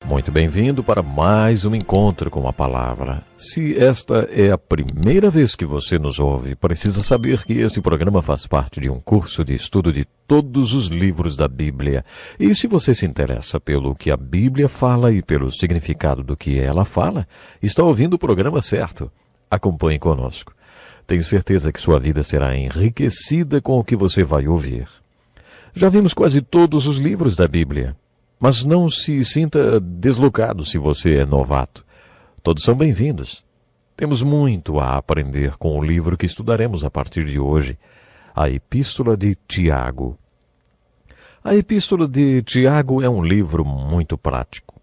Muito bem-vindo para mais um encontro com a palavra. Se esta é a primeira vez que você nos ouve, precisa saber que esse programa faz parte de um curso de estudo de todos os livros da Bíblia. E se você se interessa pelo que a Bíblia fala e pelo significado do que ela fala, está ouvindo o programa certo. Acompanhe conosco. Tenho certeza que sua vida será enriquecida com o que você vai ouvir. Já vimos quase todos os livros da Bíblia. Mas não se sinta deslocado se você é novato. Todos são bem-vindos. Temos muito a aprender com o livro que estudaremos a partir de hoje, a Epístola de Tiago. A Epístola de Tiago é um livro muito prático.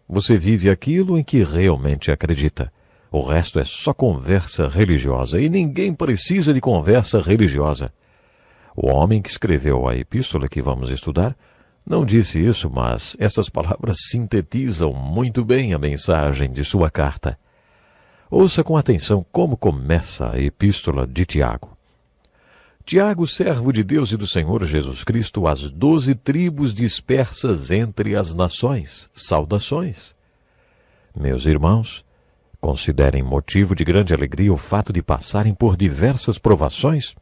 Você vive aquilo em que realmente acredita. O resto é só conversa religiosa, e ninguém precisa de conversa religiosa. O homem que escreveu a epístola que vamos estudar não disse isso, mas essas palavras sintetizam muito bem a mensagem de sua carta. Ouça com atenção como começa a Epístola de Tiago. Tiago, servo de Deus e do Senhor Jesus Cristo, às 12 tribos dispersas entre as nações, saudações. Meus irmãos, considerem motivo de grande alegria o fato de passarem por diversas provações,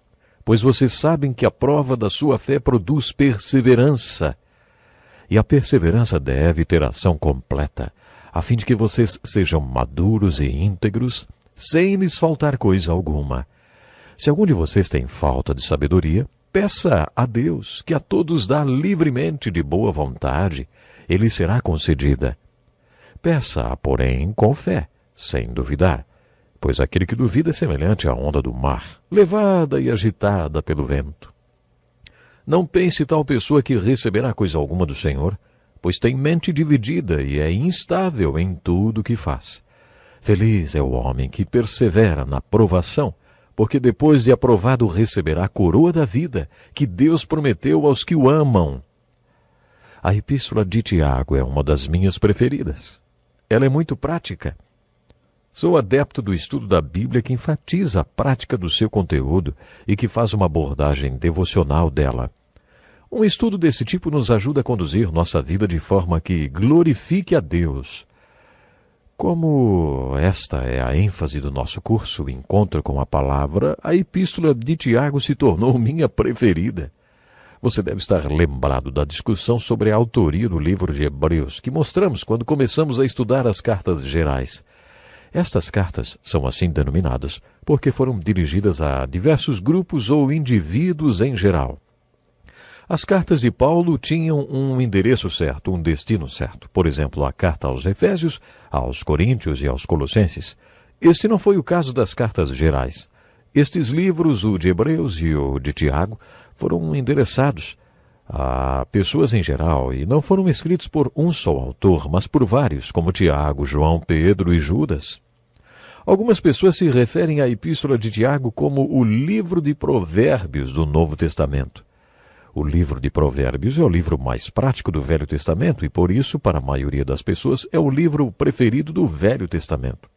pois vocês sabem que a prova da sua fé produz perseverança. E a perseverança deve ter ação completa, a fim de que vocês sejam maduros e íntegros, sem lhes faltar coisa alguma. Se algum de vocês tem falta de sabedoria, peça a Deus, que a todos dá livremente de boa vontade, e lhe será concedida. Peça-a, porém, com fé, sem duvidar, pois aquele que duvida é semelhante à onda do mar, levada e agitada pelo vento. Não pense tal pessoa que receberá coisa alguma do Senhor, pois tem mente dividida e é instável em tudo o que faz. Feliz é o homem que persevera na provação, porque depois de aprovado receberá a coroa da vida, que Deus prometeu aos que o amam. A Epístola de Tiago é uma das minhas preferidas. Ela é muito prática. Sou adepto do estudo da Bíblia que enfatiza a prática do seu conteúdo e que faz uma abordagem devocional dela. Um estudo desse tipo nos ajuda a conduzir nossa vida de forma que glorifique a Deus. Como esta é a ênfase do nosso curso, o Encontro com a Palavra, a Epístola de Tiago se tornou minha preferida. Você deve estar lembrado da discussão sobre a autoria do livro de Hebreus, que mostramos quando começamos a estudar as cartas gerais. Estas cartas são assim denominadas porque foram dirigidas a diversos grupos ou indivíduos em geral. As cartas de Paulo tinham um endereço certo, um destino certo. Por exemplo, a carta aos Efésios, aos Coríntios e aos Colossenses. Este não foi o caso das cartas gerais. Estes livros, o de Hebreus e o de Tiago, foram endereçados a pessoas em geral e não foram escritos por um só autor, mas por vários, como Tiago, João, Pedro e Judas. Algumas pessoas se referem à Epístola de Tiago como o livro de Provérbios do Novo Testamento. O livro de Provérbios é o livro mais prático do Velho Testamento e, por isso, para a maioria das pessoas, é o livro preferido do Velho Testamento.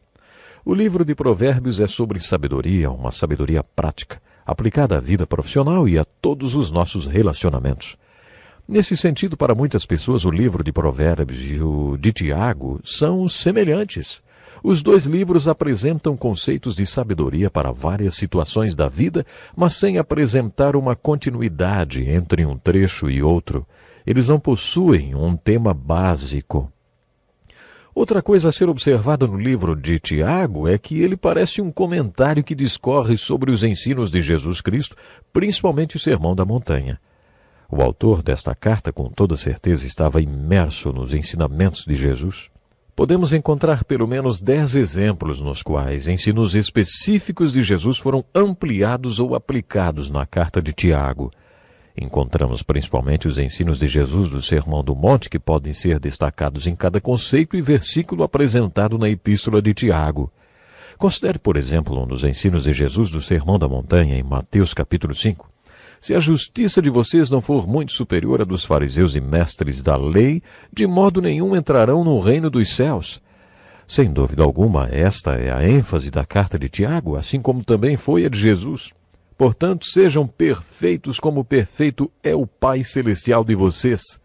O livro de Provérbios é sobre sabedoria, uma sabedoria prática, aplicada à vida profissional e a todos os nossos relacionamentos. Nesse sentido, para muitas pessoas, o livro de Provérbios e o de Tiago são semelhantes. Os dois livros apresentam conceitos de sabedoria para várias situações da vida, mas sem apresentar uma continuidade entre um trecho e outro. Eles não possuem um tema básico. Outra coisa a ser observada no livro de Tiago é que ele parece um comentário que discorre sobre os ensinos de Jesus Cristo, principalmente o Sermão da Montanha. O autor desta carta, com toda certeza, estava imerso nos ensinamentos de Jesus. Podemos encontrar pelo menos 10 exemplos nos quais ensinos específicos de Jesus foram ampliados ou aplicados na carta de Tiago. Encontramos principalmente os ensinos de Jesus do Sermão do Monte, que podem ser destacados em cada conceito e versículo apresentado na Epístola de Tiago. Considere, por exemplo, um dos ensinos de Jesus do Sermão da Montanha, em Mateus capítulo 5. Se a justiça de vocês não for muito superior à dos fariseus e mestres da lei, de modo nenhum entrarão no reino dos céus. Sem dúvida alguma, esta é a ênfase da carta de Tiago, assim como também foi a de Jesus. Portanto, sejam perfeitos como perfeito é o Pai Celestial de vocês.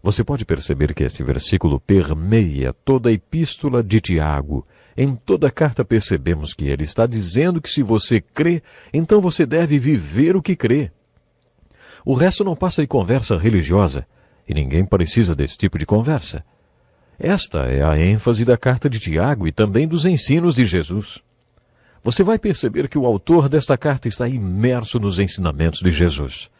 Você pode perceber que esse versículo permeia toda a epístola de Tiago. Em toda a carta percebemos que ele está dizendo que se você crê, então você deve viver o que crê. O resto não passa de conversa religiosa, e ninguém precisa desse tipo de conversa. Esta é a ênfase da carta de Tiago e também dos ensinos de Jesus. Você vai perceber que o autor desta carta está imerso nos ensinamentos de Jesus.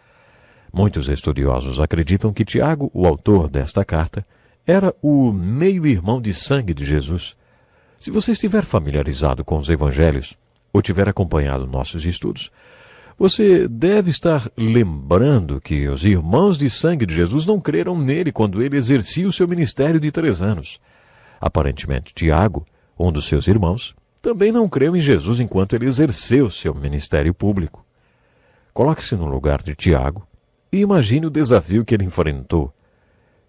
Muitos estudiosos acreditam que Tiago, o autor desta carta, era o meio-irmão de sangue de Jesus. Se você estiver familiarizado com os evangelhos, ou tiver acompanhado nossos estudos, você deve estar lembrando que os irmãos de sangue de Jesus não creram nele quando ele exercia o seu ministério de 3 anos. Aparentemente, Tiago, um dos seus irmãos, também não creu em Jesus enquanto ele exerceu seu ministério público. Coloque-se no lugar de Tiago e imagine o desafio que ele enfrentou.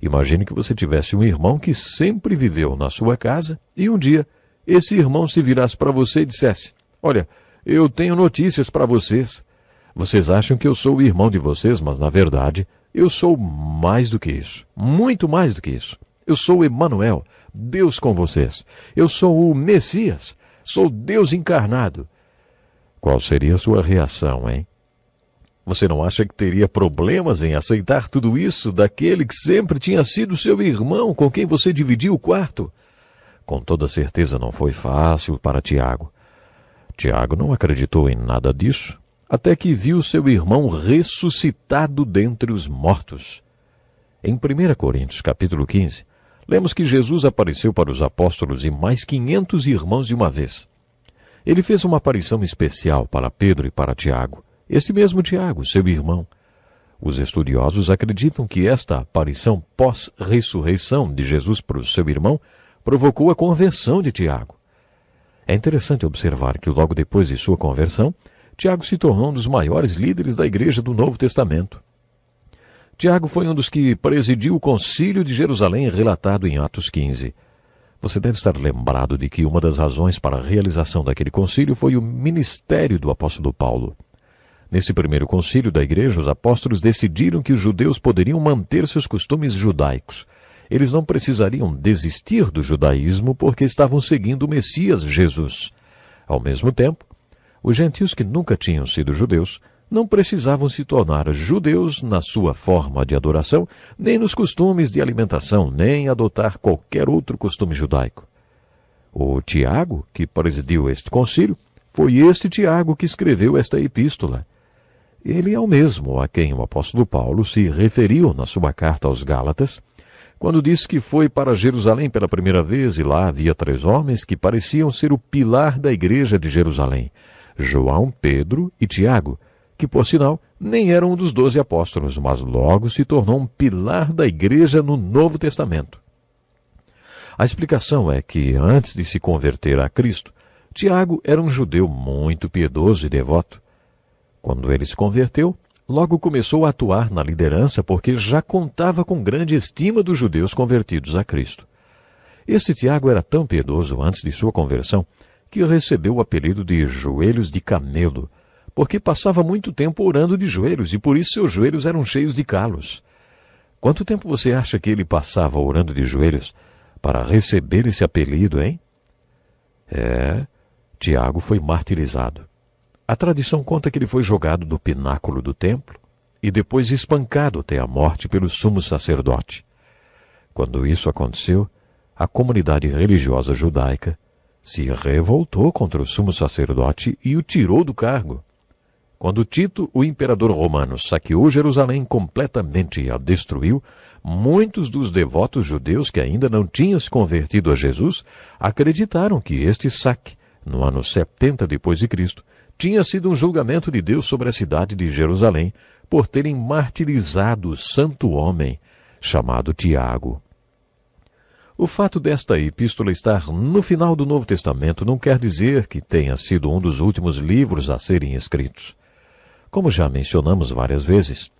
Imagine que você tivesse um irmão que sempre viveu na sua casa e um dia esse irmão se virasse para você e dissesse: "Olha, eu tenho notícias para vocês. Vocês acham que eu sou o irmão de vocês, mas na verdade eu sou mais do que isso, muito mais do que isso. Eu sou Emanuel, Deus com vocês. Eu sou o Messias, sou Deus encarnado." Qual seria a sua reação, hein? Você não acha que teria problemas em aceitar tudo isso daquele que sempre tinha sido seu irmão, com quem você dividia o quarto? Com toda certeza não foi fácil para Tiago. Tiago não acreditou em nada disso, até que viu seu irmão ressuscitado dentre os mortos. Em 1 Coríntios, capítulo 15, lemos que Jesus apareceu para os apóstolos e mais 500 irmãos de uma vez. Ele fez uma aparição especial para Pedro e para Tiago, este mesmo Tiago, seu irmão. Os estudiosos acreditam que esta aparição pós-ressurreição de Jesus para o seu irmão provocou a conversão de Tiago. É interessante observar que logo depois de sua conversão, Tiago se tornou um dos maiores líderes da Igreja do Novo Testamento. Tiago foi um dos que presidiu o Concílio de Jerusalém relatado em Atos 15. Você deve estar lembrado de que uma das razões para a realização daquele concílio foi o ministério do apóstolo Paulo. Nesse primeiro concílio da igreja, os apóstolos decidiram que os judeus poderiam manter seus costumes judaicos. Eles não precisariam desistir do judaísmo porque estavam seguindo o Messias Jesus. Ao mesmo tempo, os gentios que nunca tinham sido judeus não precisavam se tornar judeus na sua forma de adoração, nem nos costumes de alimentação, nem adotar qualquer outro costume judaico. O Tiago, que presidiu este concílio, foi este Tiago que escreveu esta epístola. Ele é o mesmo a quem o apóstolo Paulo se referiu na sua carta aos Gálatas, quando disse que foi para Jerusalém pela primeira vez e lá havia 3 homens que pareciam ser o pilar da igreja de Jerusalém: João, Pedro e Tiago, que, por sinal, nem eram um dos 12 apóstolos, mas logo se tornou um pilar da igreja no Novo Testamento. A explicação é que, antes de se converter a Cristo, Tiago era um judeu muito piedoso e devoto. Quando ele se converteu, logo começou a atuar na liderança porque já contava com grande estima dos judeus convertidos a Cristo. Este Tiago era tão piedoso antes de sua conversão que recebeu o apelido de joelhos de camelo, porque passava muito tempo orando de joelhos e por isso seus joelhos eram cheios de calos. Quanto tempo você acha que ele passava orando de joelhos para receber esse apelido, hein? Tiago foi martirizado. A tradição conta que ele foi jogado do pináculo do templo e depois espancado até a morte pelo sumo sacerdote. Quando isso aconteceu, a comunidade religiosa judaica se revoltou contra o sumo sacerdote e o tirou do cargo. Quando Tito, o imperador romano, saqueou Jerusalém completamente e a destruiu, muitos dos devotos judeus que ainda não tinham se convertido a Jesus acreditaram que este saque, no ano 70 depois de Cristo, tinha sido um julgamento de Deus sobre a cidade de Jerusalém por terem martirizado o santo homem chamado Tiago. O fato desta epístola estar no final do Novo Testamento não quer dizer que tenha sido um dos últimos livros a serem escritos. Como já mencionamos várias vezes,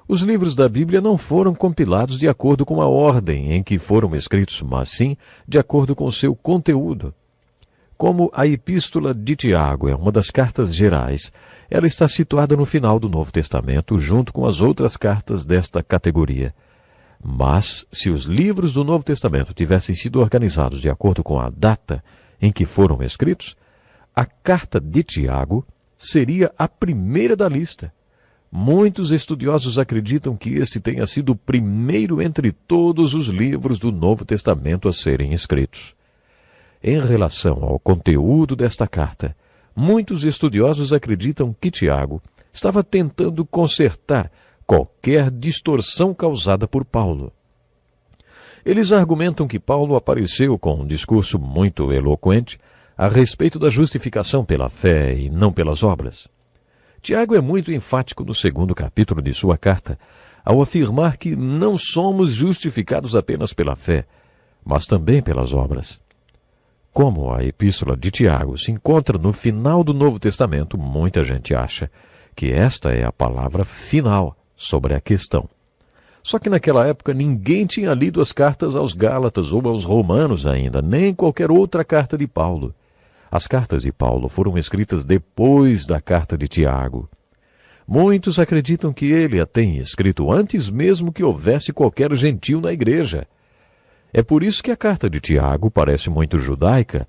os livros da Bíblia não foram compilados de acordo com a ordem em que foram escritos, mas sim de acordo com seu conteúdo. Como a Epístola de Tiago é uma das cartas gerais, ela está situada no final do Novo Testamento, junto com as outras cartas desta categoria. Mas, se os livros do Novo Testamento tivessem sido organizados de acordo com a data em que foram escritos, a carta de Tiago seria a primeira da lista. Muitos estudiosos acreditam que este tenha sido o primeiro entre todos os livros do Novo Testamento a serem escritos. Em relação ao conteúdo desta carta, muitos estudiosos acreditam que Tiago estava tentando consertar qualquer distorção causada por Paulo. Eles argumentam que Paulo apareceu com um discurso muito eloquente a respeito da justificação pela fé e não pelas obras. Tiago é muito enfático no 2º capítulo de sua carta, ao afirmar que não somos justificados apenas pela fé, mas também pelas obras. Como a epístola de Tiago se encontra no final do Novo Testamento, muita gente acha que esta é a palavra final sobre a questão. Só que naquela época ninguém tinha lido as cartas aos Gálatas ou aos Romanos ainda, nem qualquer outra carta de Paulo. As cartas de Paulo foram escritas depois da carta de Tiago. Muitos acreditam que ele a tenha escrito antes mesmo que houvesse qualquer gentil na igreja. É por isso que a carta de Tiago parece muito judaica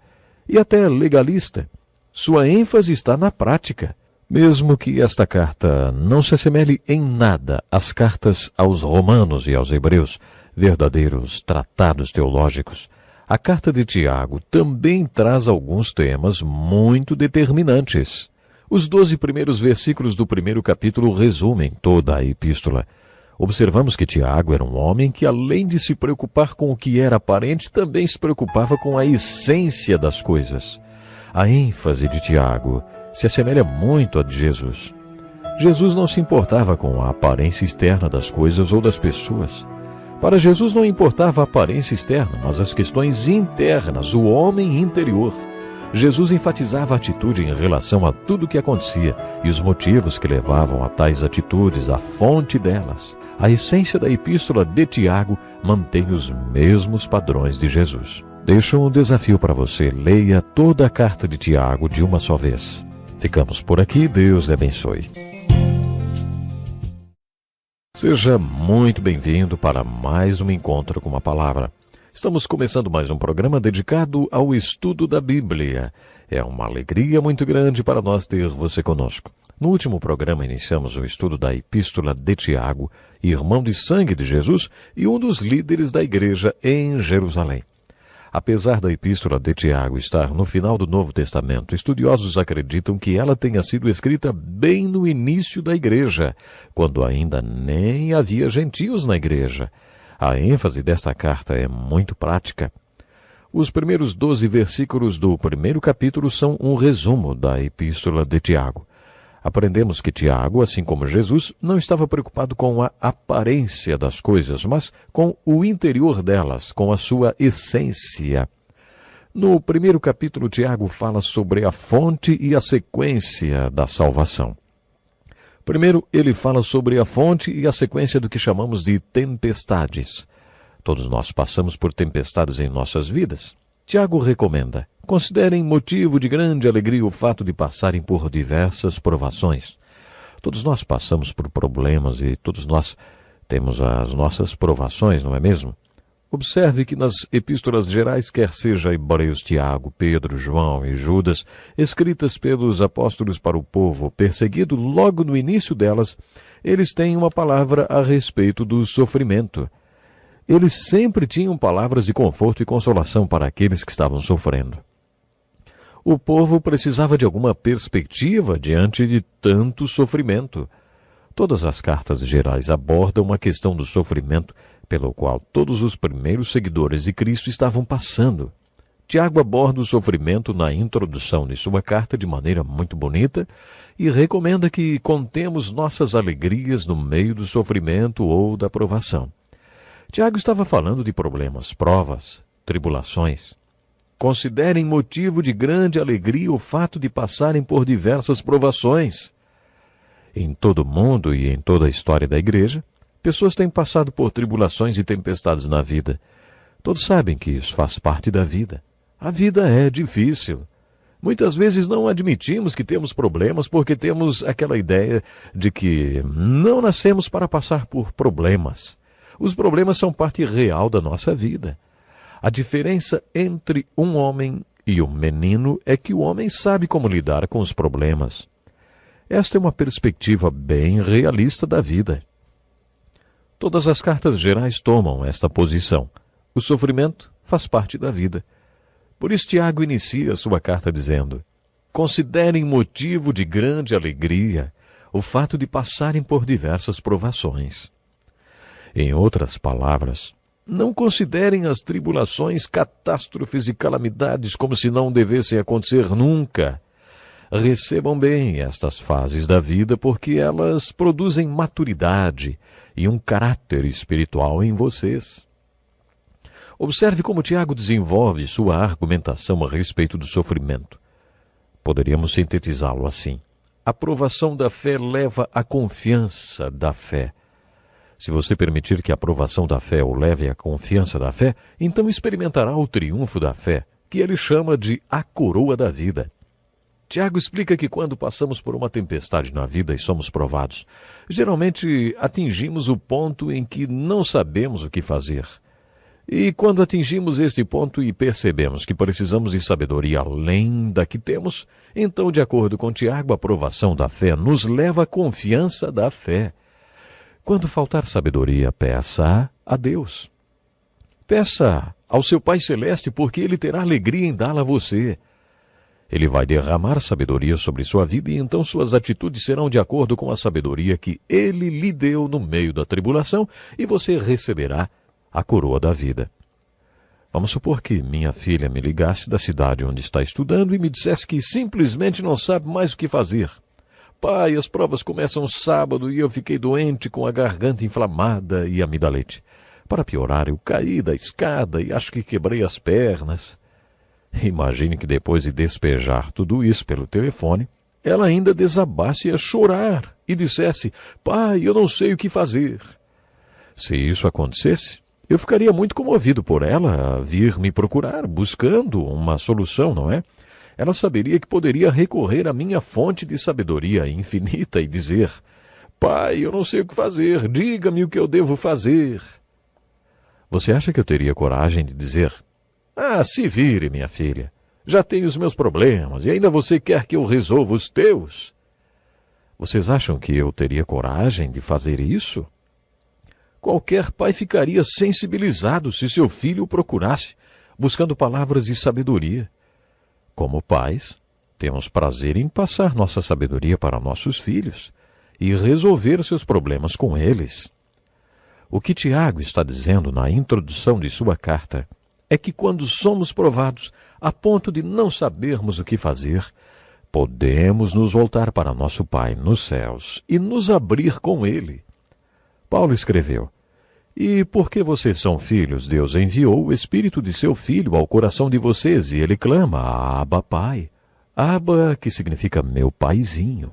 e até legalista. Sua ênfase está na prática. Mesmo que esta carta não se assemelhe em nada às cartas aos Romanos e aos Hebreus, verdadeiros tratados teológicos, a carta de Tiago também traz alguns temas muito determinantes. Os 12 primeiros versículos do 1º capítulo resumem toda a epístola. Observamos que Tiago era um homem que, além de se preocupar com o que era aparente, também se preocupava com a essência das coisas. A ênfase de Tiago se assemelha muito à de Jesus. Jesus não se importava com a aparência externa das coisas ou das pessoas. Para Jesus não importava a aparência externa, mas as questões internas, o homem interior. Jesus enfatizava a atitude em relação a tudo o que acontecia e os motivos que levavam a tais atitudes, a fonte delas. A essência da epístola de Tiago mantém os mesmos padrões de Jesus. Deixo um desafio para você: leia toda a carta de Tiago de uma só vez. Ficamos por aqui, Deus lhe abençoe. Seja muito bem-vindo para mais um encontro com a palavra. Estamos começando mais um programa dedicado ao estudo da Bíblia. É uma alegria muito grande para nós ter você conosco. No último programa iniciamos o estudo da Epístola de Tiago, irmão de sangue de Jesus e um dos líderes da igreja em Jerusalém. Apesar da Epístola de Tiago estar no final do Novo Testamento, estudiosos acreditam que ela tenha sido escrita bem no início da igreja, quando ainda nem havia gentios na igreja. A ênfase desta carta é muito prática. Os primeiros 12 versículos do 1º capítulo são um resumo da Epístola de Tiago. Aprendemos que Tiago, assim como Jesus, não estava preocupado com a aparência das coisas, mas com o interior delas, com a sua essência. No 1º capítulo, Tiago fala sobre a fonte e a sequência da salvação. Primeiro, ele fala sobre a fonte e a sequência do que chamamos de tempestades. Todos nós passamos por tempestades em nossas vidas. Tiago recomenda: considerem motivo de grande alegria o fato de passarem por diversas provações. Todos nós passamos por problemas e todos nós temos as nossas provações, não é mesmo? Observe que nas epístolas gerais, quer seja Hebreus, Tiago, Pedro, João e Judas, escritas pelos apóstolos para o povo perseguido, logo no início delas, eles têm uma palavra a respeito do sofrimento. Eles sempre tinham palavras de conforto e consolação para aqueles que estavam sofrendo. O povo precisava de alguma perspectiva diante de tanto sofrimento. Todas as cartas gerais abordam a questão do sofrimento pelo qual todos os primeiros seguidores de Cristo estavam passando. Tiago aborda o sofrimento na introdução de sua carta de maneira muito bonita e recomenda que contemos nossas alegrias no meio do sofrimento ou da provação. Tiago estava falando de problemas, provas, tribulações. Considerem motivo de grande alegria o fato de passarem por diversas provações. Em todo o mundo e em toda a história da igreja, pessoas têm passado por tribulações e tempestades na vida. Todos sabem que isso faz parte da vida. A vida é difícil. Muitas vezes não admitimos que temos problemas porque temos aquela ideia de que não nascemos para passar por problemas. Os problemas são parte real da nossa vida. A diferença entre um homem e um menino é que o homem sabe como lidar com os problemas. Esta é uma perspectiva bem realista da vida. Todas as cartas gerais tomam esta posição. O sofrimento faz parte da vida. Por isso, Tiago inicia sua carta dizendo: considerem motivo de grande alegria o fato de passarem por diversas provações. Em outras palavras, não considerem as tribulações, catástrofes e calamidades como se não devessem acontecer nunca. Recebam bem estas fases da vida, porque elas produzem maturidade e um caráter espiritual em vocês. Observe como Tiago desenvolve sua argumentação a respeito do sofrimento. Poderíamos sintetizá-lo assim: a provação da fé leva à confiança da fé. Se você permitir que a provação da fé o leve à confiança da fé, então experimentará o triunfo da fé, que ele chama de a coroa da vida. Tiago explica que quando passamos por uma tempestade na vida e somos provados, geralmente atingimos o ponto em que não sabemos o que fazer. E quando atingimos este ponto e percebemos que precisamos de sabedoria além da que temos, então, de acordo com Tiago, a provação da fé nos leva à confiança da fé. Quando faltar sabedoria, peça a Deus. Peça ao seu Pai Celeste, porque Ele terá alegria em dá-la a você. Ele vai derramar sabedoria sobre sua vida e então suas atitudes serão de acordo com a sabedoria que Ele lhe deu no meio da tribulação e você receberá a coroa da vida. Vamos supor que minha filha me ligasse da cidade onde está estudando e me dissesse que simplesmente não sabe mais o que fazer. Pai, as provas começam sábado e eu fiquei doente com a garganta inflamada e amidalite. Para piorar, eu caí da escada e acho que quebrei as pernas. Imagine que depois de despejar tudo isso pelo telefone, ela ainda desabasse a chorar e dissesse: pai, eu não sei o que fazer. Se isso acontecesse, eu ficaria muito comovido por ela vir me procurar, buscando uma solução, não é? Ela saberia que poderia recorrer à minha fonte de sabedoria infinita e dizer: pai, eu não sei o que fazer, diga-me o que eu devo fazer. Você acha que eu teria coragem de dizer: ah, se vire, minha filha, já tenho os meus problemas e ainda você quer que eu resolva os teus? Vocês acham que eu teria coragem de fazer isso? Qualquer pai ficaria sensibilizado se seu filho o procurasse, buscando palavras de sabedoria. Como pais, temos prazer em passar nossa sabedoria para nossos filhos e resolver seus problemas com eles. O que Tiago está dizendo na introdução de sua carta é que quando somos provados a ponto de não sabermos o que fazer, podemos nos voltar para nosso Pai nos céus e nos abrir com Ele. Paulo escreveu: e porque vocês são filhos, Deus enviou o Espírito de seu Filho ao coração de vocês, e ele clama: Abba, Pai. Abba, que significa meu paizinho.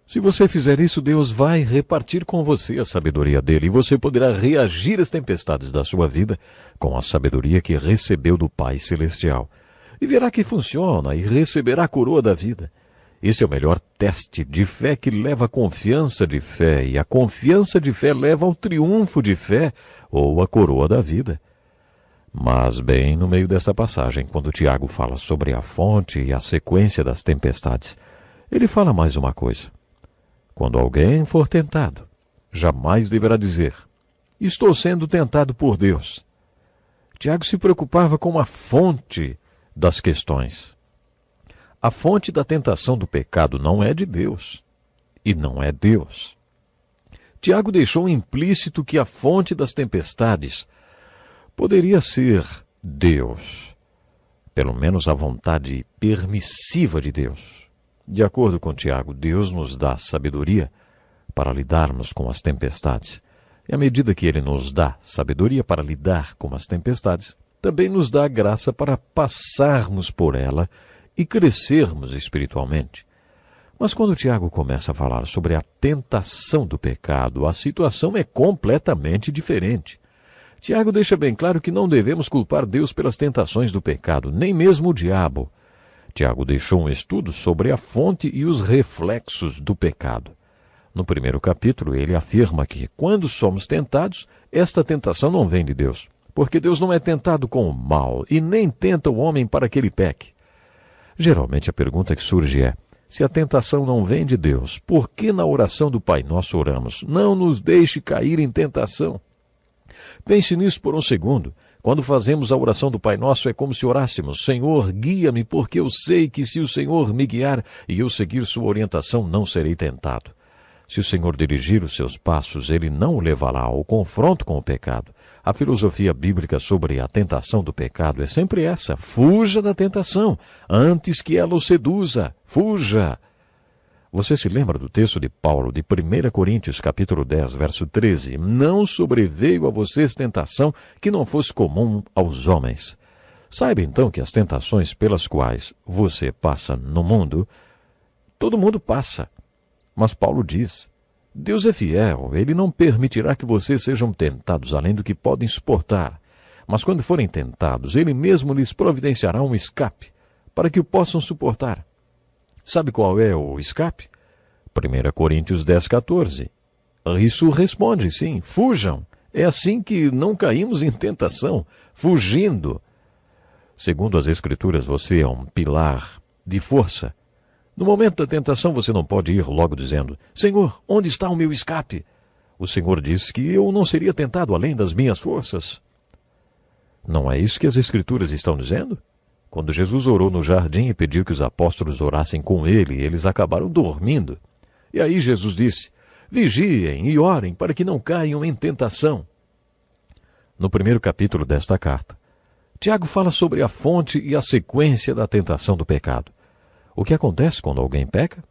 Se você fizer isso, Deus vai repartir com você a sabedoria dele, e você poderá reagir às tempestades da sua vida com a sabedoria que recebeu do Pai Celestial. E verá que funciona e receberá a coroa da vida. Esse é o melhor teste de fé que leva à confiança de fé, e a confiança de fé leva ao triunfo de fé, ou à coroa da vida. Mas bem no meio dessa passagem, quando Tiago fala sobre a fonte e a sequência das tempestades, ele fala mais uma coisa. Quando alguém for tentado, jamais deverá dizer: estou sendo tentado por Deus. Tiago se preocupava com a fonte das questões. A fonte da tentação do pecado não é de Deus, e não é Deus. Tiago deixou implícito que a fonte das tempestades poderia ser Deus, pelo menos a vontade permissiva de Deus. De acordo com Tiago, Deus nos dá sabedoria para lidarmos com as tempestades. E à medida que Ele nos dá sabedoria para lidar com as tempestades, também nos dá graça para passarmos por ela e crescermos espiritualmente. Mas quando Tiago começa a falar sobre a tentação do pecado, a situação é completamente diferente. Tiago deixa bem claro que não devemos culpar Deus pelas tentações do pecado, nem mesmo o diabo. Tiago deixou um estudo sobre a fonte e os reflexos do pecado. No primeiro capítulo, ele afirma que, quando somos tentados, esta tentação não vem de Deus, porque Deus não é tentado com o mal e nem tenta o homem para que ele peque. Geralmente a pergunta que surge é: se a tentação não vem de Deus, por que na oração do Pai Nosso oramos: não nos deixe cair em tentação? Pense nisso por um segundo. Quando fazemos a oração do Pai Nosso, é como se orássemos: Senhor, guia-me, porque eu sei que se o Senhor me guiar e eu seguir sua orientação, não serei tentado. Se o Senhor dirigir os seus passos, ele não o levará ao confronto com o pecado. A filosofia bíblica sobre a tentação do pecado é sempre essa: fuja da tentação, antes que ela o seduza. Fuja! Você se lembra do texto de Paulo, de 1 Coríntios, capítulo 10, verso 13? Não sobreveio a vocês tentação que não fosse comum aos homens. Saiba então que as tentações pelas quais você passa no mundo, todo mundo passa. Mas Paulo diz: Deus é fiel, ele não permitirá que vocês sejam tentados além do que podem suportar. Mas quando forem tentados, ele mesmo lhes providenciará um escape, para que o possam suportar. Sabe qual é o escape? 1 Coríntios 10, 14. Isso responde, sim, fujam. É assim que não caímos em tentação, fugindo. Segundo as Escrituras, você é um pilar de força. No momento da tentação, você não pode ir logo dizendo: Senhor, onde está o meu escape? O Senhor disse que eu não seria tentado além das minhas forças. Não é isso que as Escrituras estão dizendo? Quando Jesus orou no jardim e pediu que os apóstolos orassem com ele, eles acabaram dormindo. E aí Jesus disse: vigiem e orem para que não caiam em tentação. No primeiro capítulo desta carta, Tiago fala sobre a fonte e a sequência da tentação do pecado. O que acontece quando alguém peca?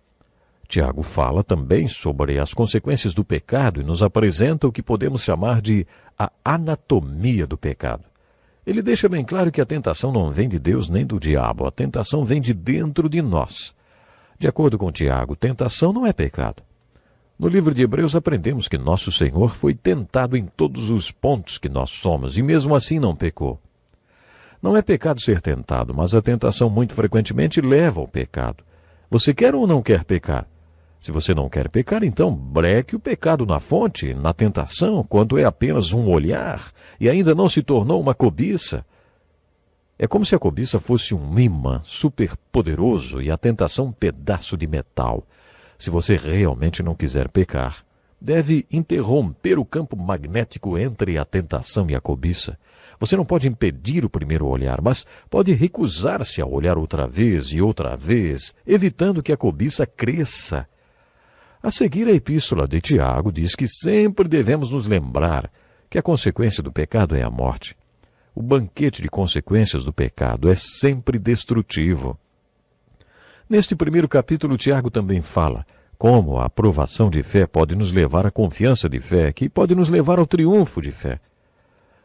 Tiago fala também sobre as consequências do pecado e nos apresenta o que podemos chamar de a anatomia do pecado. Ele deixa bem claro que a tentação não vem de Deus nem do diabo, a tentação vem de dentro de nós. De acordo com Tiago, tentação não é pecado. No livro de Hebreus aprendemos que nosso Senhor foi tentado em todos os pontos que nós somos e mesmo assim não pecou. Não é pecado ser tentado, mas a tentação muito frequentemente leva ao pecado. Você quer ou não quer pecar? Se você não quer pecar, então breque o pecado na fonte, na tentação, quando é apenas um olhar e ainda não se tornou uma cobiça. É como se a cobiça fosse um imã superpoderoso e a tentação um pedaço de metal. Se você realmente não quiser pecar, deve interromper o campo magnético entre a tentação e a cobiça. Você não pode impedir o primeiro olhar, mas pode recusar-se a olhar outra vez, evitando que a cobiça cresça. A seguir, a epístola de Tiago diz que sempre devemos nos lembrar que a consequência do pecado é a morte. O banquete de consequências do pecado é sempre destrutivo. Neste primeiro capítulo, Tiago também fala como a provação de fé pode nos levar à confiança de fé, que pode nos levar ao triunfo de fé.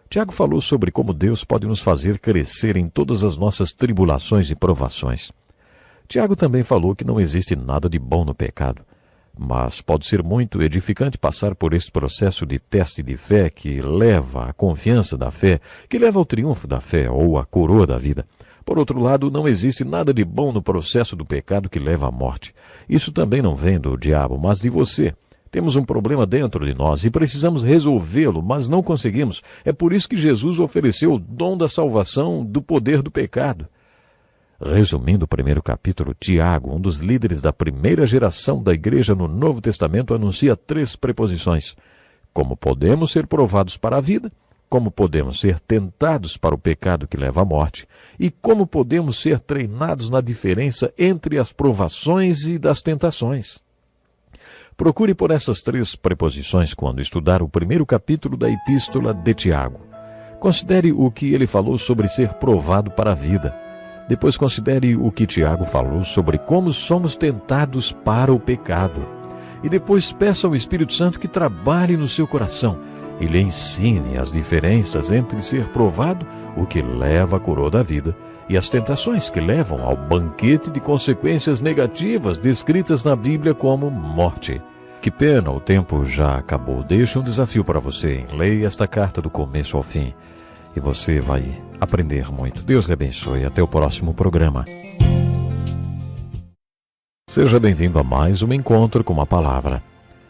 Tiago falou sobre como Deus pode nos fazer crescer em todas as nossas tribulações e provações. Tiago também falou que não existe nada de bom no pecado, mas pode ser muito edificante passar por esse processo de teste de fé que leva à confiança da fé, que leva ao triunfo da fé ou à coroa da vida. Por outro lado, não existe nada de bom no processo do pecado que leva à morte. Isso também não vem do diabo, mas de você. Temos um problema dentro de nós e precisamos resolvê-lo, mas não conseguimos. É por isso que Jesus ofereceu o dom da salvação do poder do pecado. Resumindo o primeiro capítulo, Tiago, um dos líderes da primeira geração da igreja no Novo Testamento, anuncia 3 preposições: como podemos ser provados para a vida, como podemos ser tentados para o pecado que leva à morte, e como podemos ser treinados na diferença entre as provações e das tentações. Procure por essas 3 preposições quando estudar o primeiro capítulo da epístola de Tiago. Considere o que ele falou sobre ser provado para a vida. Depois considere o que Tiago falou sobre como somos tentados para o pecado. E depois peça ao Espírito Santo que trabalhe no seu coração e lhe ensine as diferenças entre ser provado, o que leva à coroa da vida, e as tentações que levam ao banquete de consequências negativas descritas na Bíblia como morte. Que pena, o tempo já acabou. Deixo um desafio para você. Leia esta carta do começo ao fim e você vai aprender muito. Deus lhe abençoe. Até o próximo programa. Seja bem-vindo a mais um encontro com a palavra.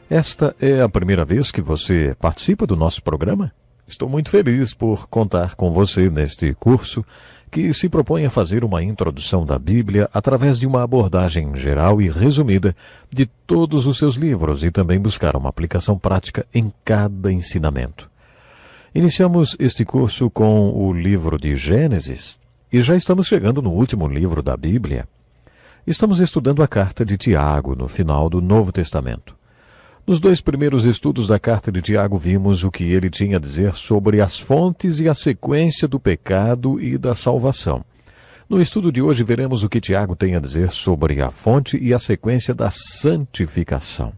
Esta é a primeira vez que você participa do nosso programa? Estou muito feliz por contar com você neste curso que se propõe a fazer uma introdução da Bíblia através de uma abordagem geral e resumida de todos os seus livros e também buscar uma aplicação prática em cada ensinamento. Iniciamos este curso com o livro de Gênesis e já estamos chegando no último livro da Bíblia. Estamos estudando a carta de Tiago no final do Novo Testamento. Nos 2 primeiros estudos da carta de Tiago vimos o que ele tinha a dizer sobre as fontes e a sequência do pecado e da salvação. No estudo de hoje veremos o que Tiago tem a dizer sobre a fonte e a sequência da santificação.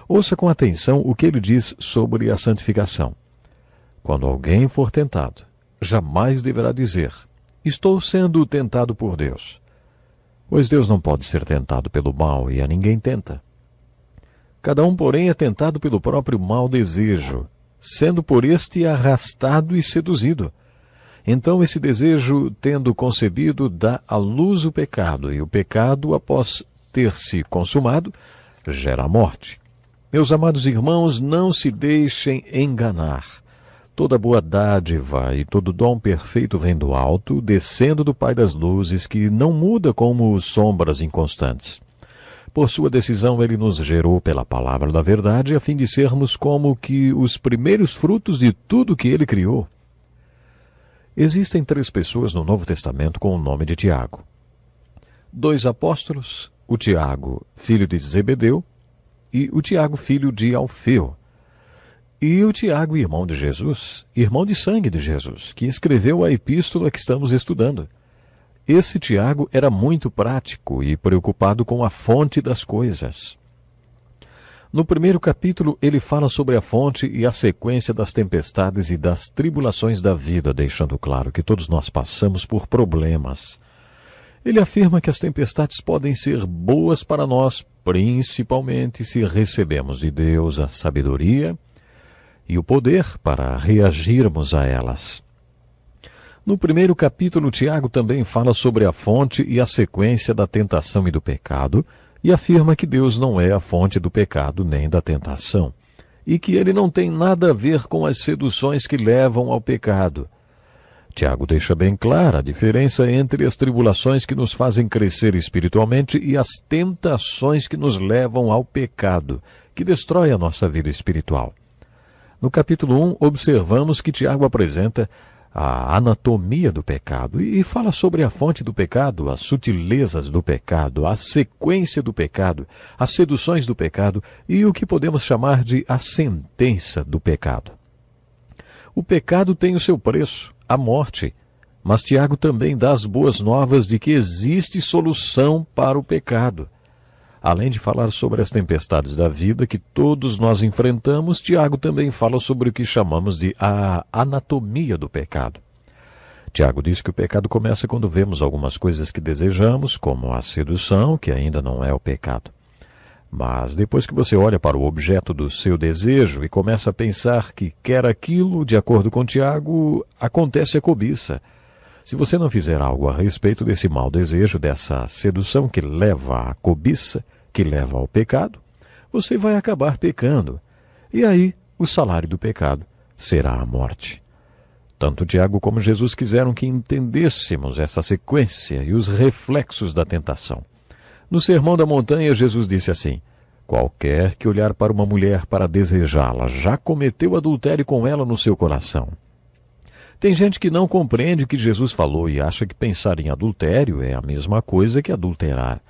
Ouça com atenção o que ele diz sobre a santificação. Quando alguém for tentado, jamais deverá dizer: estou sendo tentado por Deus. Pois Deus não pode ser tentado pelo mal e a ninguém tenta. Cada um, porém, é tentado pelo próprio mau desejo, sendo por este arrastado e seduzido. Então esse desejo, tendo concebido, dá à luz o pecado, e o pecado, após ter se consumado, gera a morte. Meus amados irmãos, não se deixem enganar. Toda boa dádiva e todo dom perfeito vem do alto, descendo do Pai das luzes, que não muda como sombras inconstantes. Por sua decisão, ele nos gerou pela palavra da verdade, a fim de sermos como que os primeiros frutos de tudo que ele criou. Existem 3 pessoas no Novo Testamento com o nome de Tiago. 2 apóstolos, o Tiago, filho de Zebedeu, e o Tiago, filho de Alfeu. E o Tiago, irmão de Jesus, irmão de sangue de Jesus, que escreveu a epístola que estamos estudando. Esse Tiago era muito prático e preocupado com a fonte das coisas. No primeiro capítulo, ele fala sobre a fonte e a sequência das tempestades e das tribulações da vida, deixando claro que todos nós passamos por problemas. Ele afirma que as tempestades podem ser boas para nós, principalmente se recebemos de Deus a sabedoria e o poder para reagirmos a elas. No primeiro capítulo, Tiago também fala sobre a fonte e a sequência da tentação e do pecado, e afirma que Deus não é a fonte do pecado nem da tentação, e que ele não tem nada a ver com as seduções que levam ao pecado. Tiago deixa bem clara a diferença entre as tribulações que nos fazem crescer espiritualmente e as tentações que nos levam ao pecado, que destrói a nossa vida espiritual. No capítulo 1, observamos que Tiago apresenta a anatomia do pecado e fala sobre a fonte do pecado, as sutilezas do pecado, a sequência do pecado, as seduções do pecado e o que podemos chamar de a sentença do pecado. O pecado tem o seu preço, a morte, mas Tiago também dá as boas novas de que existe solução para o pecado. Além de falar sobre as tempestades da vida que todos nós enfrentamos, Tiago também fala sobre o que chamamos de a anatomia do pecado. Tiago diz que o pecado começa quando vemos algumas coisas que desejamos, como a sedução, que ainda não é o pecado. Mas depois que você olha para o objeto do seu desejo e começa a pensar que quer aquilo, de acordo com Tiago, acontece a cobiça. Se você não fizer algo a respeito desse mau desejo, dessa sedução que leva à cobiça, que leva ao pecado, você vai acabar pecando. E aí, o salário do pecado será a morte. Tanto Tiago como Jesus quiseram que entendêssemos essa sequência e os reflexos da tentação. No Sermão da Montanha, Jesus disse assim: qualquer que olhar para uma mulher para desejá-la, já cometeu adultério com ela no seu coração. Tem gente que não compreende o que Jesus falou e acha que pensar em adultério é a mesma coisa que adulterar.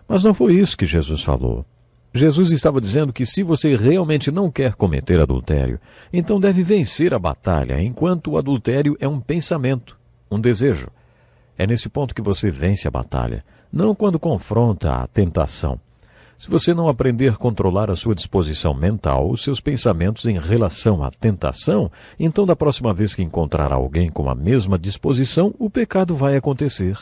Mas não foi isso que Jesus falou. Jesus estava dizendo que se você realmente não quer cometer adultério, então deve vencer a batalha, enquanto o adultério é um pensamento, um desejo. É nesse ponto que você vence a batalha, não quando confronta a tentação. Se você não aprender a controlar a sua disposição mental, os seus pensamentos em relação à tentação, então da próxima vez que encontrar alguém com a mesma disposição, o pecado vai acontecer.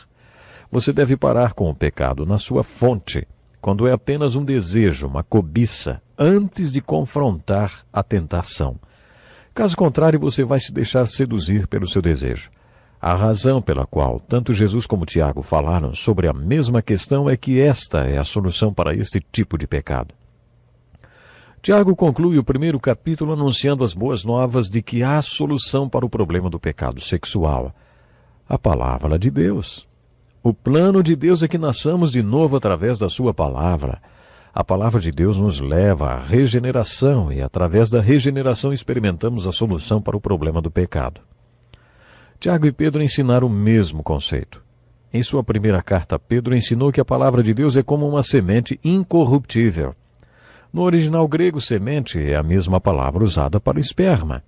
Você deve parar com o pecado na sua fonte, quando é apenas um desejo, uma cobiça, antes de confrontar a tentação. Caso contrário, você vai se deixar seduzir pelo seu desejo. A razão pela qual tanto Jesus como Tiago falaram sobre a mesma questão é que esta é a solução para este tipo de pecado. Tiago conclui o primeiro capítulo anunciando as boas novas de que há solução para o problema do pecado sexual. A palavra de Deus. O plano de Deus é que nasçamos de novo através da sua palavra. A palavra de Deus nos leva à regeneração e, através da regeneração, experimentamos a solução para o problema do pecado. Tiago e Pedro ensinaram o mesmo conceito. Em sua primeira carta, Pedro ensinou que a palavra de Deus é como uma semente incorruptível. No original grego, semente é a mesma palavra usada para o esperma.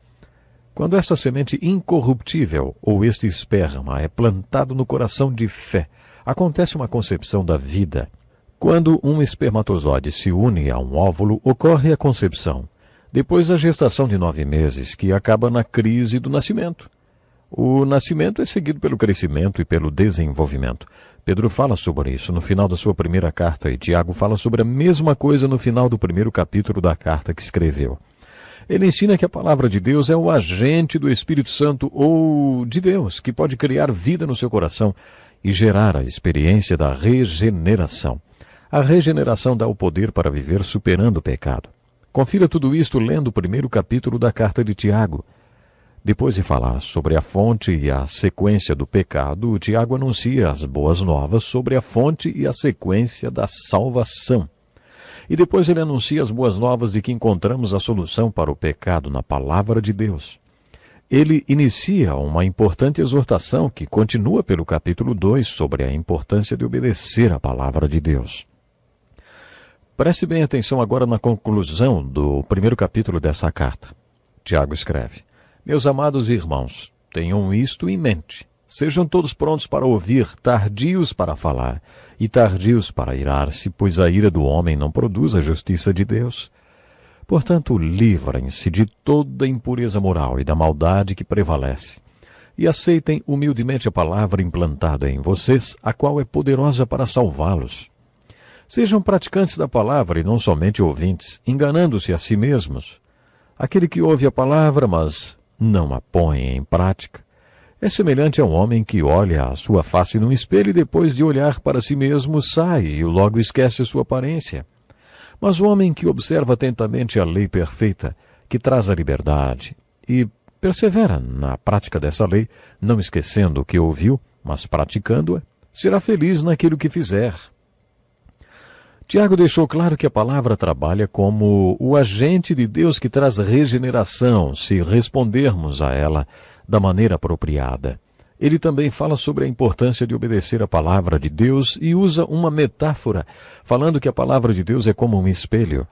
Quando essa semente incorruptível, ou este esperma, é plantado no coração de fé, acontece uma concepção da vida. Quando um espermatozoide se une a um óvulo, ocorre a concepção. Depois a gestação de 9 meses, que acaba na crise do nascimento. O nascimento é seguido pelo crescimento e pelo desenvolvimento. Pedro fala sobre isso no final da sua primeira carta e Tiago fala sobre a mesma coisa no final do primeiro capítulo da carta que escreveu. Ele ensina que a palavra de Deus é o agente do Espírito Santo ou de Deus, que pode criar vida no seu coração e gerar a experiência da regeneração. A regeneração dá o poder para viver superando o pecado. Confira tudo isto lendo o primeiro capítulo da carta de Tiago. Depois de falar sobre a fonte e a sequência do pecado, Tiago anuncia as boas novas sobre a fonte e a sequência da salvação. E depois ele anuncia as boas novas de que encontramos a solução para o pecado na palavra de Deus. Ele inicia uma importante exortação que continua pelo capítulo 2 sobre a importância de obedecer à palavra de Deus. Preste bem atenção agora na conclusão do primeiro capítulo dessa carta. Tiago escreve: Meus amados irmãos, tenham isto em mente. Sejam todos prontos para ouvir, tardios para falar e tardios para irar-se, pois a ira do homem não produz a justiça de Deus. Portanto, livrem-se de toda impureza moral e da maldade que prevalece, e aceitem humildemente a palavra implantada em vocês, a qual é poderosa para salvá-los. Sejam praticantes da palavra e não somente ouvintes, enganando-se a si mesmos. Aquele que ouve a palavra, mas não a põe em prática, é semelhante a um homem que olha a sua face num espelho e depois de olhar para si mesmo sai e logo esquece sua aparência. Mas o homem que observa atentamente a lei perfeita, que traz a liberdade, e persevera na prática dessa lei, não esquecendo o que ouviu, mas praticando-a, será feliz naquilo que fizer. Tiago deixou claro que a palavra trabalha como o agente de Deus que traz regeneração, se respondermos a ela da maneira apropriada. Ele também fala sobre a importância de obedecer a palavra de Deus e usa uma metáfora, falando que a palavra de Deus é como um espelho.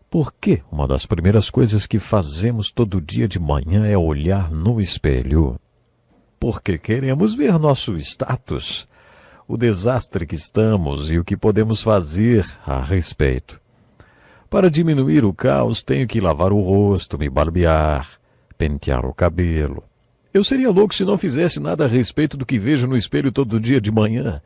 Por que uma das primeiras coisas que fazemos todo dia de manhã é olhar no espelho? Porque queremos ver nosso status, o desastre que estamos e o que podemos fazer a respeito. Para diminuir o caos, tenho que lavar o rosto, me barbear, pentear o cabelo. Eu seria louco se não fizesse nada a respeito do que vejo no espelho todo dia de manhã.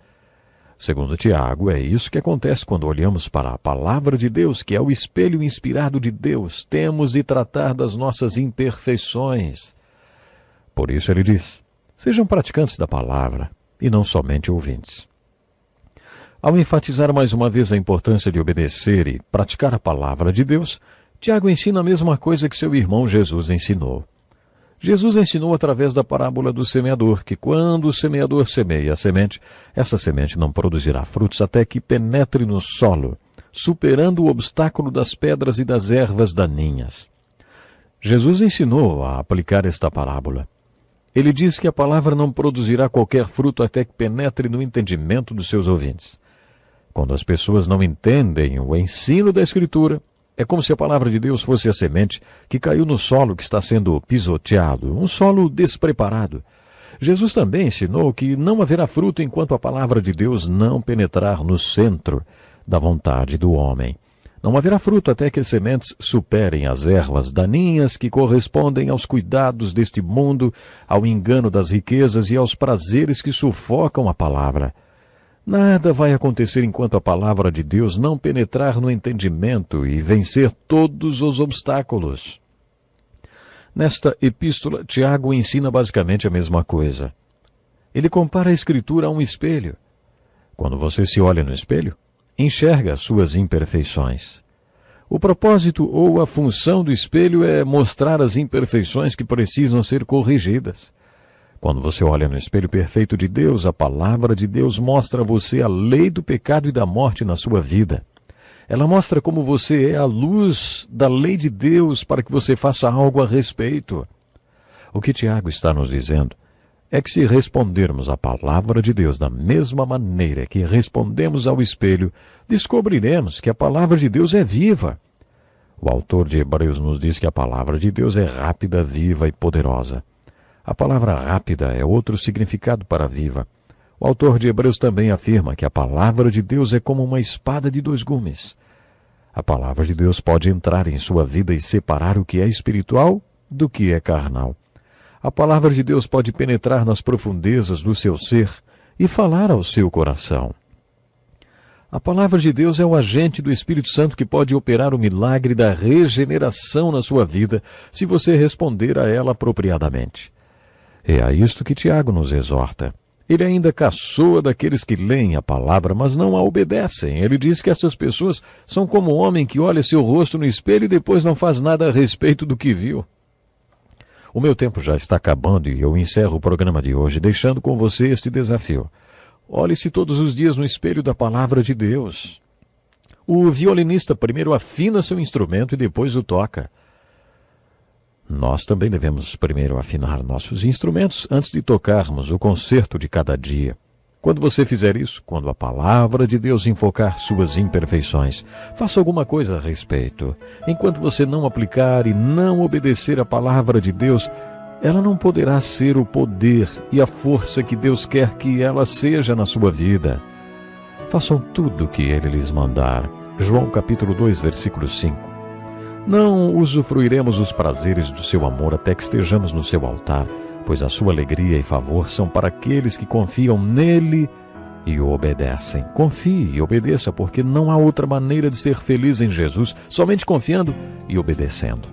Segundo Tiago, é isso que acontece quando olhamos para a palavra de Deus, que é o espelho inspirado de Deus. Temos de tratar das nossas imperfeições. Por isso ele diz: sejam praticantes da palavra e não somente ouvintes. Ao enfatizar mais uma vez a importância de obedecer e praticar a palavra de Deus, Tiago ensina a mesma coisa que seu irmão Jesus ensinou. Jesus ensinou através da parábola do semeador, que quando o semeador semeia a semente, essa semente não produzirá frutos até que penetre no solo, superando o obstáculo das pedras e das ervas daninhas. Jesus ensinou a aplicar esta parábola. Ele diz que a palavra não produzirá qualquer fruto até que penetre no entendimento dos seus ouvintes. Quando as pessoas não entendem o ensino da Escritura, é como se a palavra de Deus fosse a semente que caiu no solo que está sendo pisoteado, um solo despreparado. Jesus também ensinou que não haverá fruto enquanto a palavra de Deus não penetrar no centro da vontade do homem. Não haverá fruto até que as sementes superem as ervas daninhas que correspondem aos cuidados deste mundo, ao engano das riquezas e aos prazeres que sufocam a palavra. Nada vai acontecer enquanto a palavra de Deus não penetrar no entendimento e vencer todos os obstáculos. Nesta epístola, Tiago ensina basicamente a mesma coisa. Ele compara a Escritura a um espelho. Quando você se olha no espelho, enxerga as suas imperfeições. O propósito ou a função do espelho é mostrar as imperfeições que precisam ser corrigidas. Quando você olha no espelho perfeito de Deus, a palavra de Deus mostra a você a lei do pecado e da morte na sua vida. Ela mostra como você é a luz da lei de Deus para que você faça algo a respeito. O que Tiago está nos dizendo é que se respondermos à palavra de Deus da mesma maneira que respondemos ao espelho, descobriremos que a palavra de Deus é viva. O autor de Hebreus nos diz que a palavra de Deus é rápida, viva e poderosa. A palavra rápida é outro significado para viva. O autor de Hebreus também afirma que a palavra de Deus é como uma espada de 2 gumes. A palavra de Deus pode entrar em sua vida e separar o que é espiritual do que é carnal. A palavra de Deus pode penetrar nas profundezas do seu ser e falar ao seu coração. A palavra de Deus é o agente do Espírito Santo que pode operar o milagre da regeneração na sua vida, se você responder a ela apropriadamente. É a isto que Tiago nos exorta. Ele ainda caçoa daqueles que leem a palavra, mas não a obedecem. Ele diz que essas pessoas são como um homem que olha seu rosto no espelho e depois não faz nada a respeito do que viu. O meu tempo já está acabando e eu encerro o programa de hoje deixando com você este desafio. Olhe-se todos os dias no espelho da palavra de Deus. O violinista primeiro afina seu instrumento e depois o toca. Nós também devemos primeiro afinar nossos instrumentos antes de tocarmos o concerto de cada dia. Quando você fizer isso, quando a palavra de Deus enfocar suas imperfeições, faça alguma coisa a respeito. Enquanto você não aplicar e não obedecer a palavra de Deus, ela não poderá ser o poder e a força que Deus quer que ela seja na sua vida. Façam tudo o que Ele lhes mandar. João capítulo 2, versículo 5. Não usufruiremos os prazeres do seu amor até que estejamos no seu altar, pois a sua alegria e favor são para aqueles que confiam nele e o obedecem. Confie e obedeça, porque não há outra maneira de ser feliz em Jesus, somente confiando e obedecendo.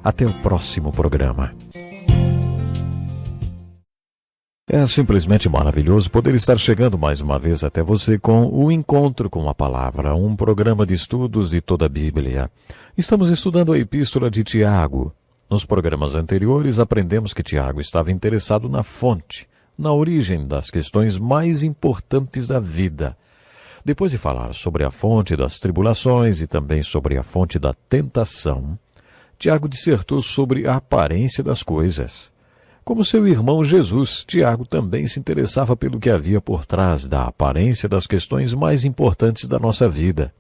Até o próximo programa. É simplesmente maravilhoso poder estar chegando mais uma vez até você com o Encontro com a Palavra, um programa de estudos de toda a Bíblia. Estamos estudando a Epístola de Tiago. Nos programas anteriores, aprendemos que Tiago estava interessado na fonte, na origem das questões mais importantes da vida. Depois de falar sobre a fonte das tribulações e também sobre a fonte da tentação, Tiago dissertou sobre a aparência das coisas. Como seu irmão Jesus, Tiago também se interessava pelo que havia por trás da aparência das questões mais importantes da nossa vida.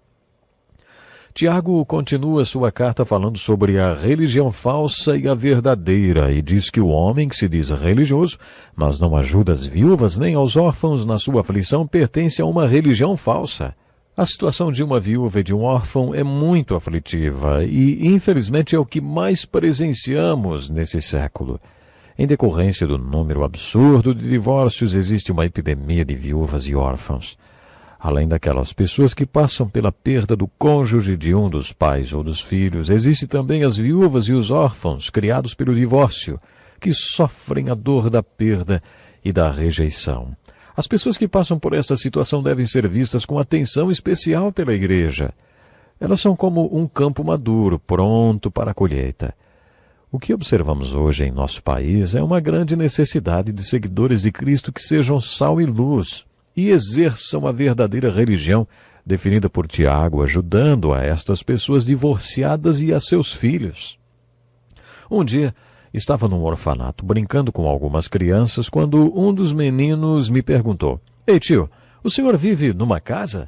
Tiago continua sua carta falando sobre a religião falsa e a verdadeira e diz que o homem que se diz religioso, mas não ajuda as viúvas nem aos órfãos na sua aflição, pertence a uma religião falsa. A situação de uma viúva e de um órfão é muito aflitiva e, infelizmente, é o que mais presenciamos nesse século. Em decorrência do número absurdo de divórcios, existe uma epidemia de viúvas e órfãos. Além daquelas pessoas que passam pela perda do cônjuge de um dos pais ou dos filhos, existem também as viúvas e os órfãos criados pelo divórcio, que sofrem a dor da perda e da rejeição. As pessoas que passam por esta situação devem ser vistas com atenção especial pela igreja. Elas são como um campo maduro, pronto para a colheita. O que observamos hoje em nosso país é uma grande necessidade de seguidores de Cristo que sejam sal e luz e exerçam a verdadeira religião definida por Tiago, ajudando a estas pessoas divorciadas e a seus filhos. Um dia, estava num orfanato brincando com algumas crianças quando um dos meninos me perguntou: "Ei, tio, o senhor vive numa casa?"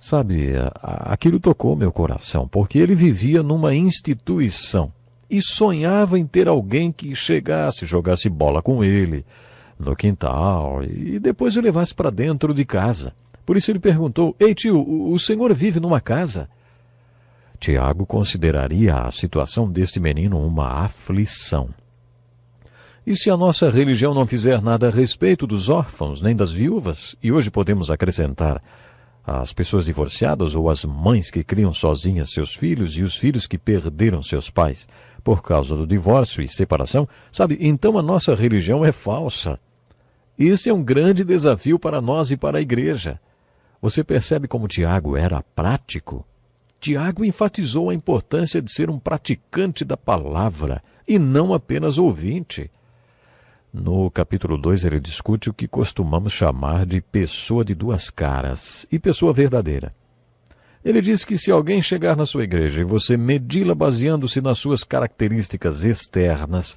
Sabe, aquilo tocou meu coração, porque ele vivia numa instituição e sonhava em ter alguém que chegasse, jogasse bola com ele no quintal e depois o levasse para dentro de casa. Por isso ele perguntou: "Ei, tio, o senhor vive numa casa?" Tiago consideraria a situação deste menino uma aflição. E se a nossa religião não fizer nada a respeito dos órfãos nem das viúvas, e hoje podemos acrescentar as pessoas divorciadas ou as mães que criam sozinhas seus filhos e os filhos que perderam seus pais por causa do divórcio e separação, sabe, então a nossa religião é falsa. Esse é um grande desafio para nós e para a igreja. Você percebe como Tiago era prático? Tiago enfatizou a importância de ser um praticante da palavra e não apenas ouvinte. No capítulo 2, ele discute o que costumamos chamar de pessoa de duas caras e pessoa verdadeira. Ele diz que se alguém chegar na sua igreja e você medi-la baseando-se nas suas características externas,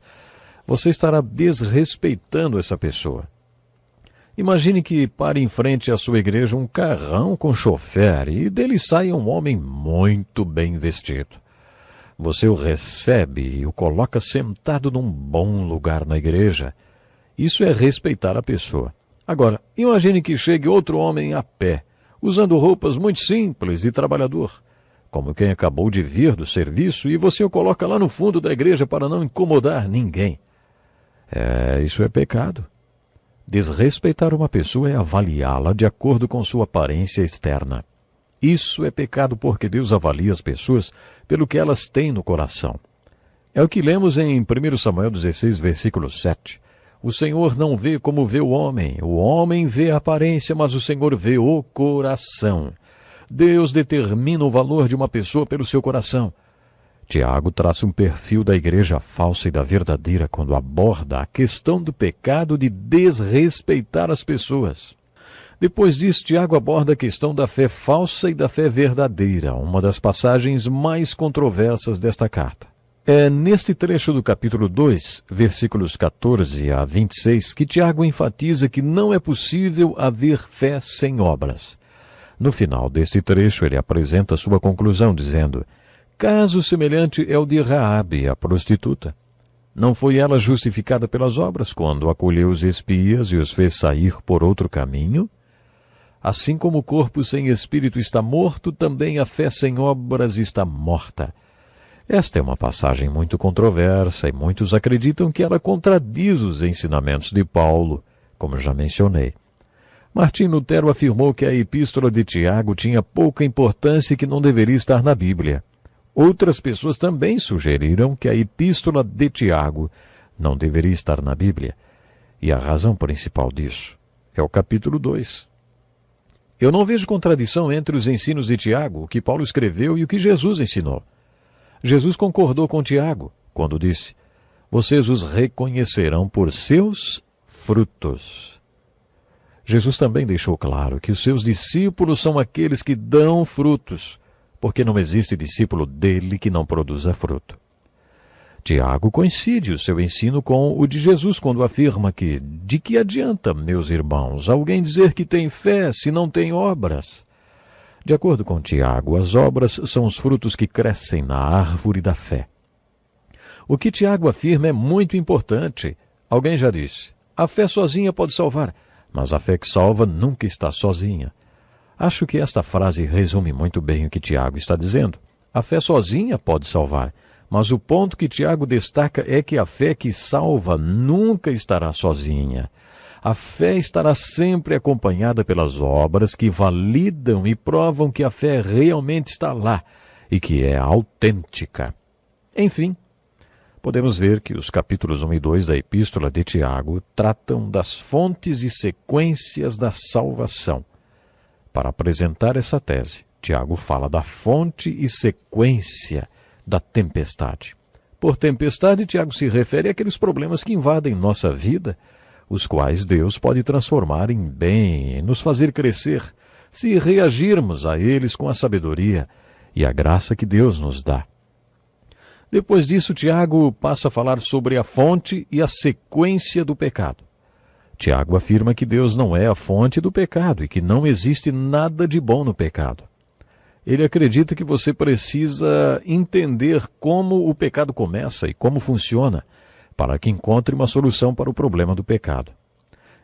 você estará desrespeitando essa pessoa. Imagine que pare em frente à sua igreja um carrão com chofer e dele saia um homem muito bem vestido. Você o recebe e o coloca sentado num bom lugar na igreja. Isso é respeitar a pessoa. Agora, imagine que chegue outro homem a pé, usando roupas muito simples e trabalhador, como quem acabou de vir do serviço, e você o coloca lá no fundo da igreja para não incomodar ninguém. Isso é pecado. Desrespeitar uma pessoa é avaliá-la de acordo com sua aparência externa. Isso é pecado porque Deus avalia as pessoas pelo que elas têm no coração. É o que lemos em 1 Samuel 16, versículo 7. O Senhor não vê como vê o homem vê a aparência, mas o Senhor vê o coração. Deus determina o valor de uma pessoa pelo seu coração. Tiago traça um perfil da igreja falsa e da verdadeira quando aborda a questão do pecado de desrespeitar as pessoas. Depois disso, Tiago aborda a questão da fé falsa e da fé verdadeira, uma das passagens mais controversas desta carta. É neste trecho do capítulo 2, versículos 14 a 26, que Tiago enfatiza que não é possível haver fé sem obras. No final deste trecho, ele apresenta sua conclusão, dizendo: caso semelhante é o de Raabe, a prostituta. Não foi ela justificada pelas obras quando acolheu os espias e os fez sair por outro caminho? Assim como o corpo sem espírito está morto, também a fé sem obras está morta. Esta é uma passagem muito controversa e muitos acreditam que ela contradiz os ensinamentos de Paulo, como já mencionei. Martim Lutero afirmou que a epístola de Tiago tinha pouca importância e que não deveria estar na Bíblia. Outras pessoas também sugeriram que a epístola de Tiago não deveria estar na Bíblia. E a razão principal disso é o capítulo 2. Eu não vejo contradição entre os ensinos de Tiago, o que Paulo escreveu e o que Jesus ensinou. Jesus concordou com Tiago quando disse: vocês os reconhecerão por seus frutos. Jesus também deixou claro que os seus discípulos são aqueles que dão frutos, porque não existe discípulo dele que não produza fruto. Tiago coincide o seu ensino com o de Jesus quando afirma que, de que adianta, meus irmãos, alguém dizer que tem fé se não tem obras? De acordo com Tiago, as obras são os frutos que crescem na árvore da fé. O que Tiago afirma é muito importante. Alguém já disse: a fé sozinha pode salvar, mas a fé que salva nunca está sozinha. Acho que esta frase resume muito bem o que Tiago está dizendo. A fé sozinha pode salvar, mas o ponto que Tiago destaca é que a fé que salva nunca estará sozinha. A fé estará sempre acompanhada pelas obras que validam e provam que a fé realmente está lá e que é autêntica. Enfim, podemos ver que os capítulos 1 e 2 da Epístola de Tiago tratam das fontes e sequências da salvação. Para apresentar essa tese, Tiago fala da fonte e sequência da tempestade. Por tempestade, Tiago se refere àqueles problemas que invadem nossa vida, os quais Deus pode transformar em bem e nos fazer crescer, se reagirmos a eles com a sabedoria e a graça que Deus nos dá. Depois disso, Tiago passa a falar sobre a fonte e a sequência do pecado. Tiago afirma que Deus não é a fonte do pecado e que não existe nada de bom no pecado. Ele acredita que você precisa entender como o pecado começa e como funciona, para que encontre uma solução para o problema do pecado.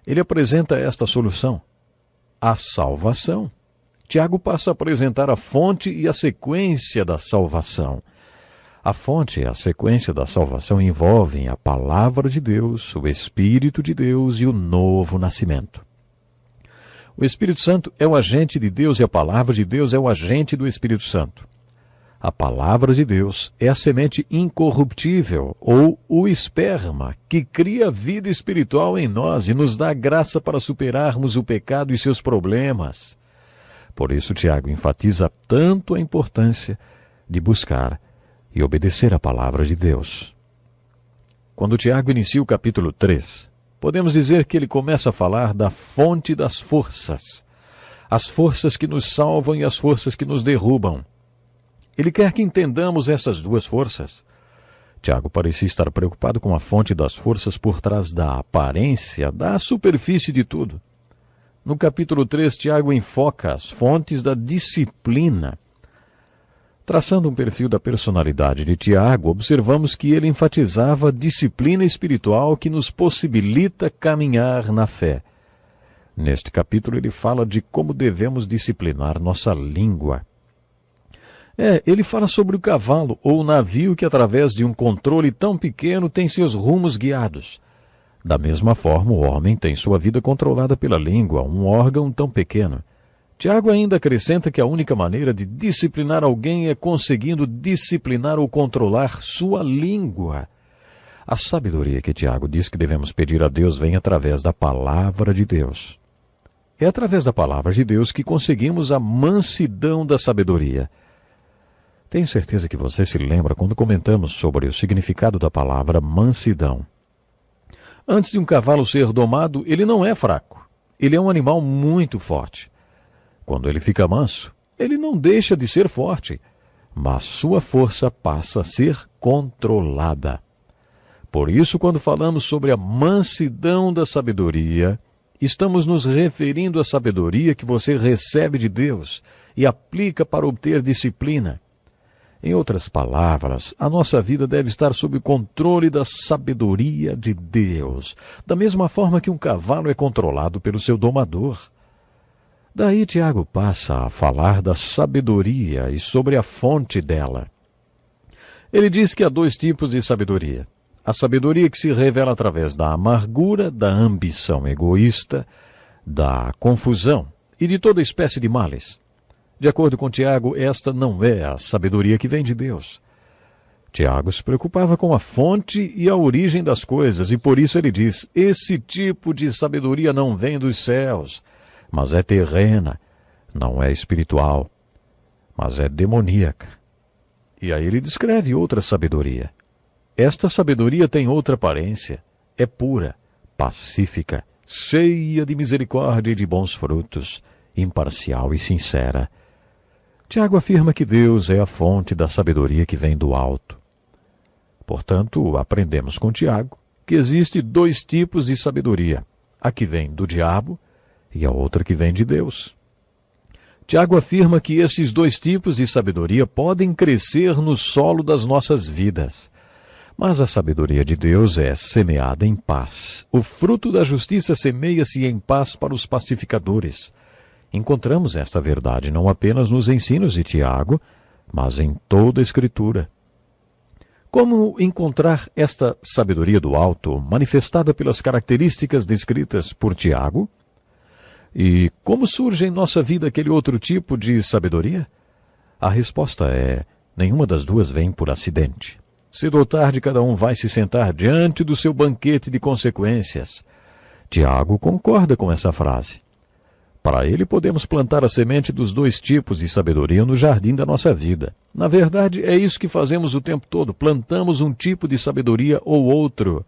Ele apresenta esta solução: a salvação. Tiago passa a apresentar a fonte e a sequência da salvação. A fonte e a sequência da salvação envolvem a palavra de Deus, o Espírito de Deus e o novo nascimento. O Espírito Santo é o agente de Deus e a palavra de Deus é o agente do Espírito Santo. A palavra de Deus é a semente incorruptível, ou o esperma, que cria vida espiritual em nós e nos dá graça para superarmos o pecado e seus problemas. Por isso, Tiago enfatiza tanto a importância de buscar e obedecer a palavra de Deus. Quando Tiago inicia o capítulo 3, podemos dizer que ele começa a falar da fonte das forças. As forças que nos salvam e as forças que nos derrubam. Ele quer que entendamos essas duas forças. Tiago parecia estar preocupado com a fonte das forças por trás da aparência, da superfície de tudo. No capítulo 3, Tiago enfoca as fontes da disciplina. Traçando um perfil da personalidade de Tiago, observamos que ele enfatizava a disciplina espiritual que nos possibilita caminhar na fé. Neste capítulo ele fala de como devemos disciplinar nossa língua. Ele fala sobre o cavalo ou o navio que através de um controle tão pequeno tem seus rumos guiados. Da mesma forma, o homem tem sua vida controlada pela língua, um órgão tão pequeno. Tiago ainda acrescenta que a única maneira de disciplinar alguém é conseguindo disciplinar ou controlar sua língua. A sabedoria que Tiago diz que devemos pedir a Deus vem através da palavra de Deus. É através da palavra de Deus que conseguimos a mansidão da sabedoria. Tenho certeza que você se lembra quando comentamos sobre o significado da palavra mansidão. Antes de um cavalo ser domado, ele não é fraco. Ele é um animal muito forte. Quando ele fica manso, ele não deixa de ser forte, mas sua força passa a ser controlada. Por isso, quando falamos sobre a mansidão da sabedoria, estamos nos referindo à sabedoria que você recebe de Deus e aplica para obter disciplina. Em outras palavras, a nossa vida deve estar sob o controle da sabedoria de Deus, da mesma forma que um cavalo é controlado pelo seu domador. Daí Tiago passa a falar da sabedoria e sobre a fonte dela. Ele diz que há dois tipos de sabedoria. A sabedoria que se revela através da amargura, da ambição egoísta, da confusão e de toda espécie de males. De acordo com Tiago, esta não é a sabedoria que vem de Deus. Tiago se preocupava com a fonte e a origem das coisas, e por isso ele diz: esse tipo de sabedoria não vem dos céus, mas é terrena, não é espiritual, mas é demoníaca. E aí ele descreve outra sabedoria. Esta sabedoria tem outra aparência, é pura, pacífica, cheia de misericórdia e de bons frutos, imparcial e sincera. Tiago afirma que Deus é a fonte da sabedoria que vem do alto. Portanto, aprendemos com Tiago que existe dois tipos de sabedoria, a que vem do diabo e a outra que vem de Deus. Tiago afirma que esses dois tipos de sabedoria podem crescer no solo das nossas vidas. Mas a sabedoria de Deus é semeada em paz. O fruto da justiça semeia-se em paz para os pacificadores. Encontramos esta verdade não apenas nos ensinos de Tiago, mas em toda a Escritura. Como encontrar esta sabedoria do alto, manifestada pelas características descritas por Tiago? E como surge em nossa vida aquele outro tipo de sabedoria? A resposta é: nenhuma das duas vem por acidente. Cedo ou tarde, cada um vai se sentar diante do seu banquete de consequências. Tiago concorda com essa frase. Para ele, podemos plantar a semente dos dois tipos de sabedoria no jardim da nossa vida. Na verdade, é isso que fazemos o tempo todo, plantamos um tipo de sabedoria ou outro.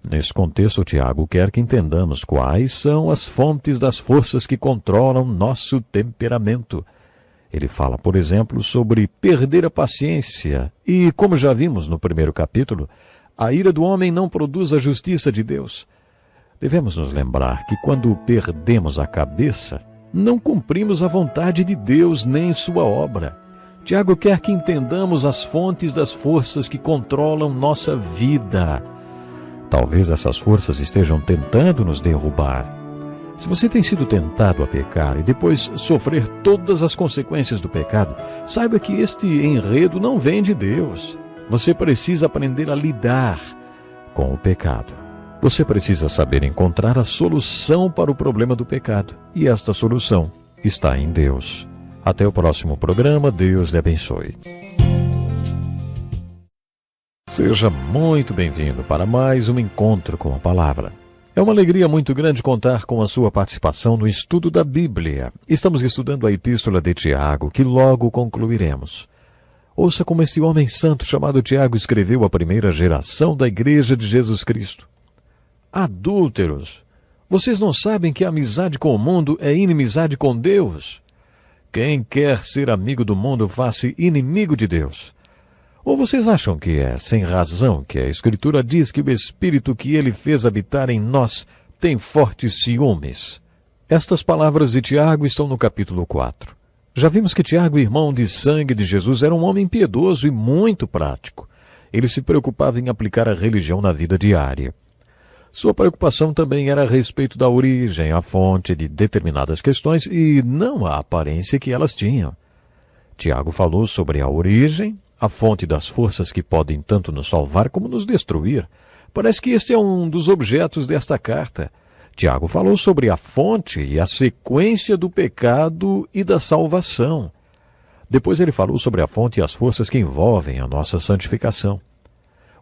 Nesse contexto, Tiago quer que entendamos quais são as fontes das forças que controlam nosso temperamento. Ele fala, por exemplo, sobre perder a paciência e, como já vimos no primeiro capítulo, a ira do homem não produz a justiça de Deus. Devemos nos lembrar que quando perdemos a cabeça, não cumprimos a vontade de Deus nem sua obra. Tiago quer que entendamos as fontes das forças que controlam nossa vida. Talvez essas forças estejam tentando nos derrubar. Se você tem sido tentado a pecar e depois sofrer todas as consequências do pecado, saiba que este enredo não vem de Deus. Você precisa aprender a lidar com o pecado. Você precisa saber encontrar a solução para o problema do pecado. E esta solução está em Deus. Até o próximo programa. Deus lhe abençoe. Seja muito bem-vindo para mais um encontro com a palavra. É uma alegria muito grande contar com a sua participação no estudo da Bíblia. Estamos estudando a Epístola de Tiago, que logo concluiremos. Ouça como esse homem santo chamado Tiago escreveu à primeira geração da Igreja de Jesus Cristo. Adúlteros, vocês não sabem que a amizade com o mundo é inimizade com Deus? Quem quer ser amigo do mundo faz-se inimigo de Deus. Ou vocês acham que é sem razão que a Escritura diz que o Espírito que ele fez habitar em nós tem fortes ciúmes? Estas palavras de Tiago estão no capítulo 4. Já vimos que Tiago, irmão de sangue de Jesus, era um homem piedoso e muito prático. Ele se preocupava em aplicar a religião na vida diária. Sua preocupação também era a respeito da origem, a fonte de determinadas questões e não a aparência que elas tinham. Tiago falou sobre a origem, a fonte das forças que podem tanto nos salvar como nos destruir. Parece que este é um dos objetos desta carta. Tiago falou sobre a fonte e a sequência do pecado e da salvação. Depois ele falou sobre a fonte e as forças que envolvem a nossa santificação.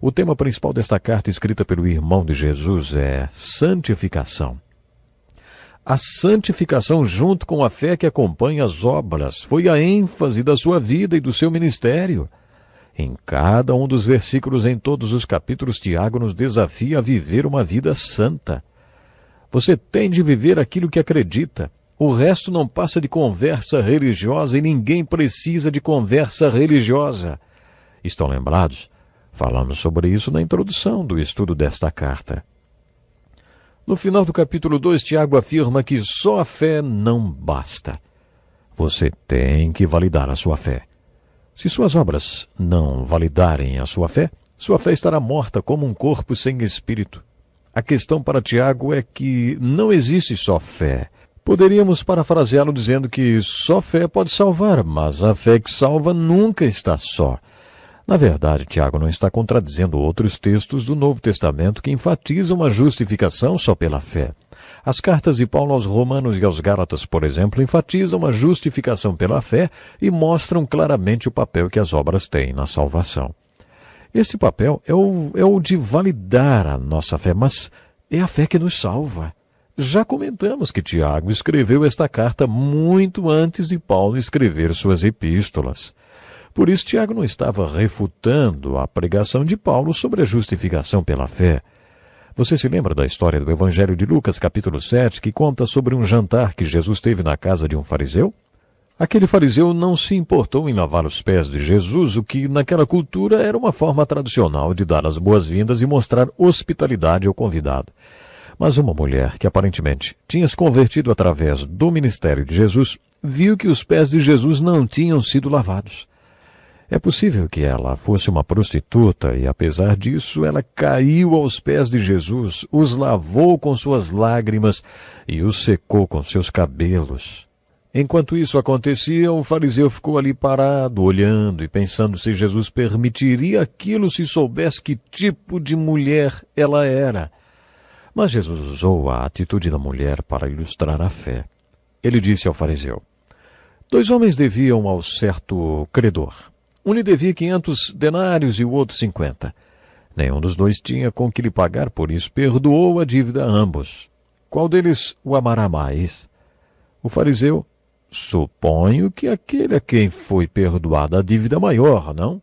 O tema principal desta carta escrita pelo irmão de Jesus é santificação. A santificação junto com a fé que acompanha as obras foi a ênfase da sua vida e do seu ministério. Em cada um dos versículos em todos os capítulos, Tiago nos desafia a viver uma vida santa. Você tem de viver aquilo que acredita. O resto não passa de conversa religiosa e ninguém precisa de conversa religiosa. Estão lembrados? Falamos sobre isso na introdução do estudo desta carta. No final do capítulo 2, Tiago afirma que só a fé não basta. Você tem que validar a sua fé. Se suas obras não validarem a sua fé estará morta como um corpo sem espírito. A questão para Tiago é que não existe só fé. Poderíamos parafraseá-lo dizendo que só fé pode salvar, mas a fé que salva nunca está só. Na verdade, Tiago não está contradizendo outros textos do Novo Testamento que enfatizam a justificação só pela fé. As cartas de Paulo aos Romanos e aos Gálatas, por exemplo, enfatizam a justificação pela fé e mostram claramente o papel que as obras têm na salvação. Esse papel é o de validar a nossa fé, mas é a fé que nos salva. Já comentamos que Tiago escreveu esta carta muito antes de Paulo escrever suas epístolas. Por isso, Tiago não estava refutando a pregação de Paulo sobre a justificação pela fé. Você se lembra da história do Evangelho de Lucas, capítulo 7, que conta sobre um jantar que Jesus teve na casa de um fariseu? Aquele fariseu não se importou em lavar os pés de Jesus, o que naquela cultura era uma forma tradicional de dar as boas-vindas e mostrar hospitalidade ao convidado. Mas uma mulher que aparentemente tinha se convertido através do ministério de Jesus, viu que os pés de Jesus não tinham sido lavados. É possível que ela fosse uma prostituta e, apesar disso, ela caiu aos pés de Jesus, os lavou com suas lágrimas e os secou com seus cabelos. Enquanto isso acontecia, o fariseu ficou ali parado, olhando e pensando se Jesus permitiria aquilo se soubesse que tipo de mulher ela era. Mas Jesus usou a atitude da mulher para ilustrar a fé. Ele disse ao fariseu: 2 homens deviam ao certo credor. Um lhe devia 500 denários e o outro 50. Nenhum dos dois tinha com que lhe pagar, por isso perdoou a dívida a ambos. Qual deles o amará mais? O fariseu: suponho que aquele a quem foi perdoada a dívida maior, não?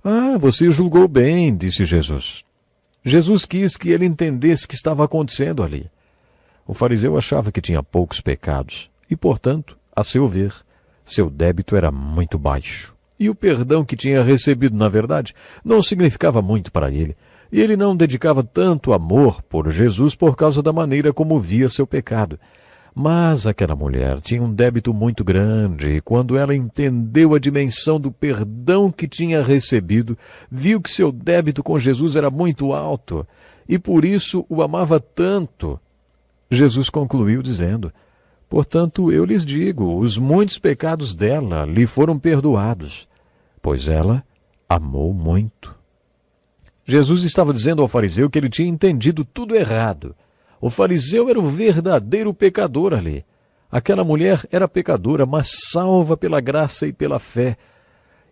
Ah, você julgou bem, disse Jesus. Jesus quis que ele entendesse o que estava acontecendo ali. O fariseu achava que tinha poucos pecados e, portanto, a seu ver, seu débito era muito baixo. E o perdão que tinha recebido, na verdade, não significava muito para ele. E ele não dedicava tanto amor por Jesus por causa da maneira como via seu pecado. Mas aquela mulher tinha um débito muito grande, e quando ela entendeu a dimensão do perdão que tinha recebido, viu que seu débito com Jesus era muito alto, e por isso o amava tanto. Jesus concluiu dizendo: portanto, eu lhes digo, os muitos pecados dela lhe foram perdoados, pois ela amou muito. Jesus estava dizendo ao fariseu que ele tinha entendido tudo errado. O fariseu era o verdadeiro pecador ali. Aquela mulher era pecadora, mas salva pela graça e pela fé.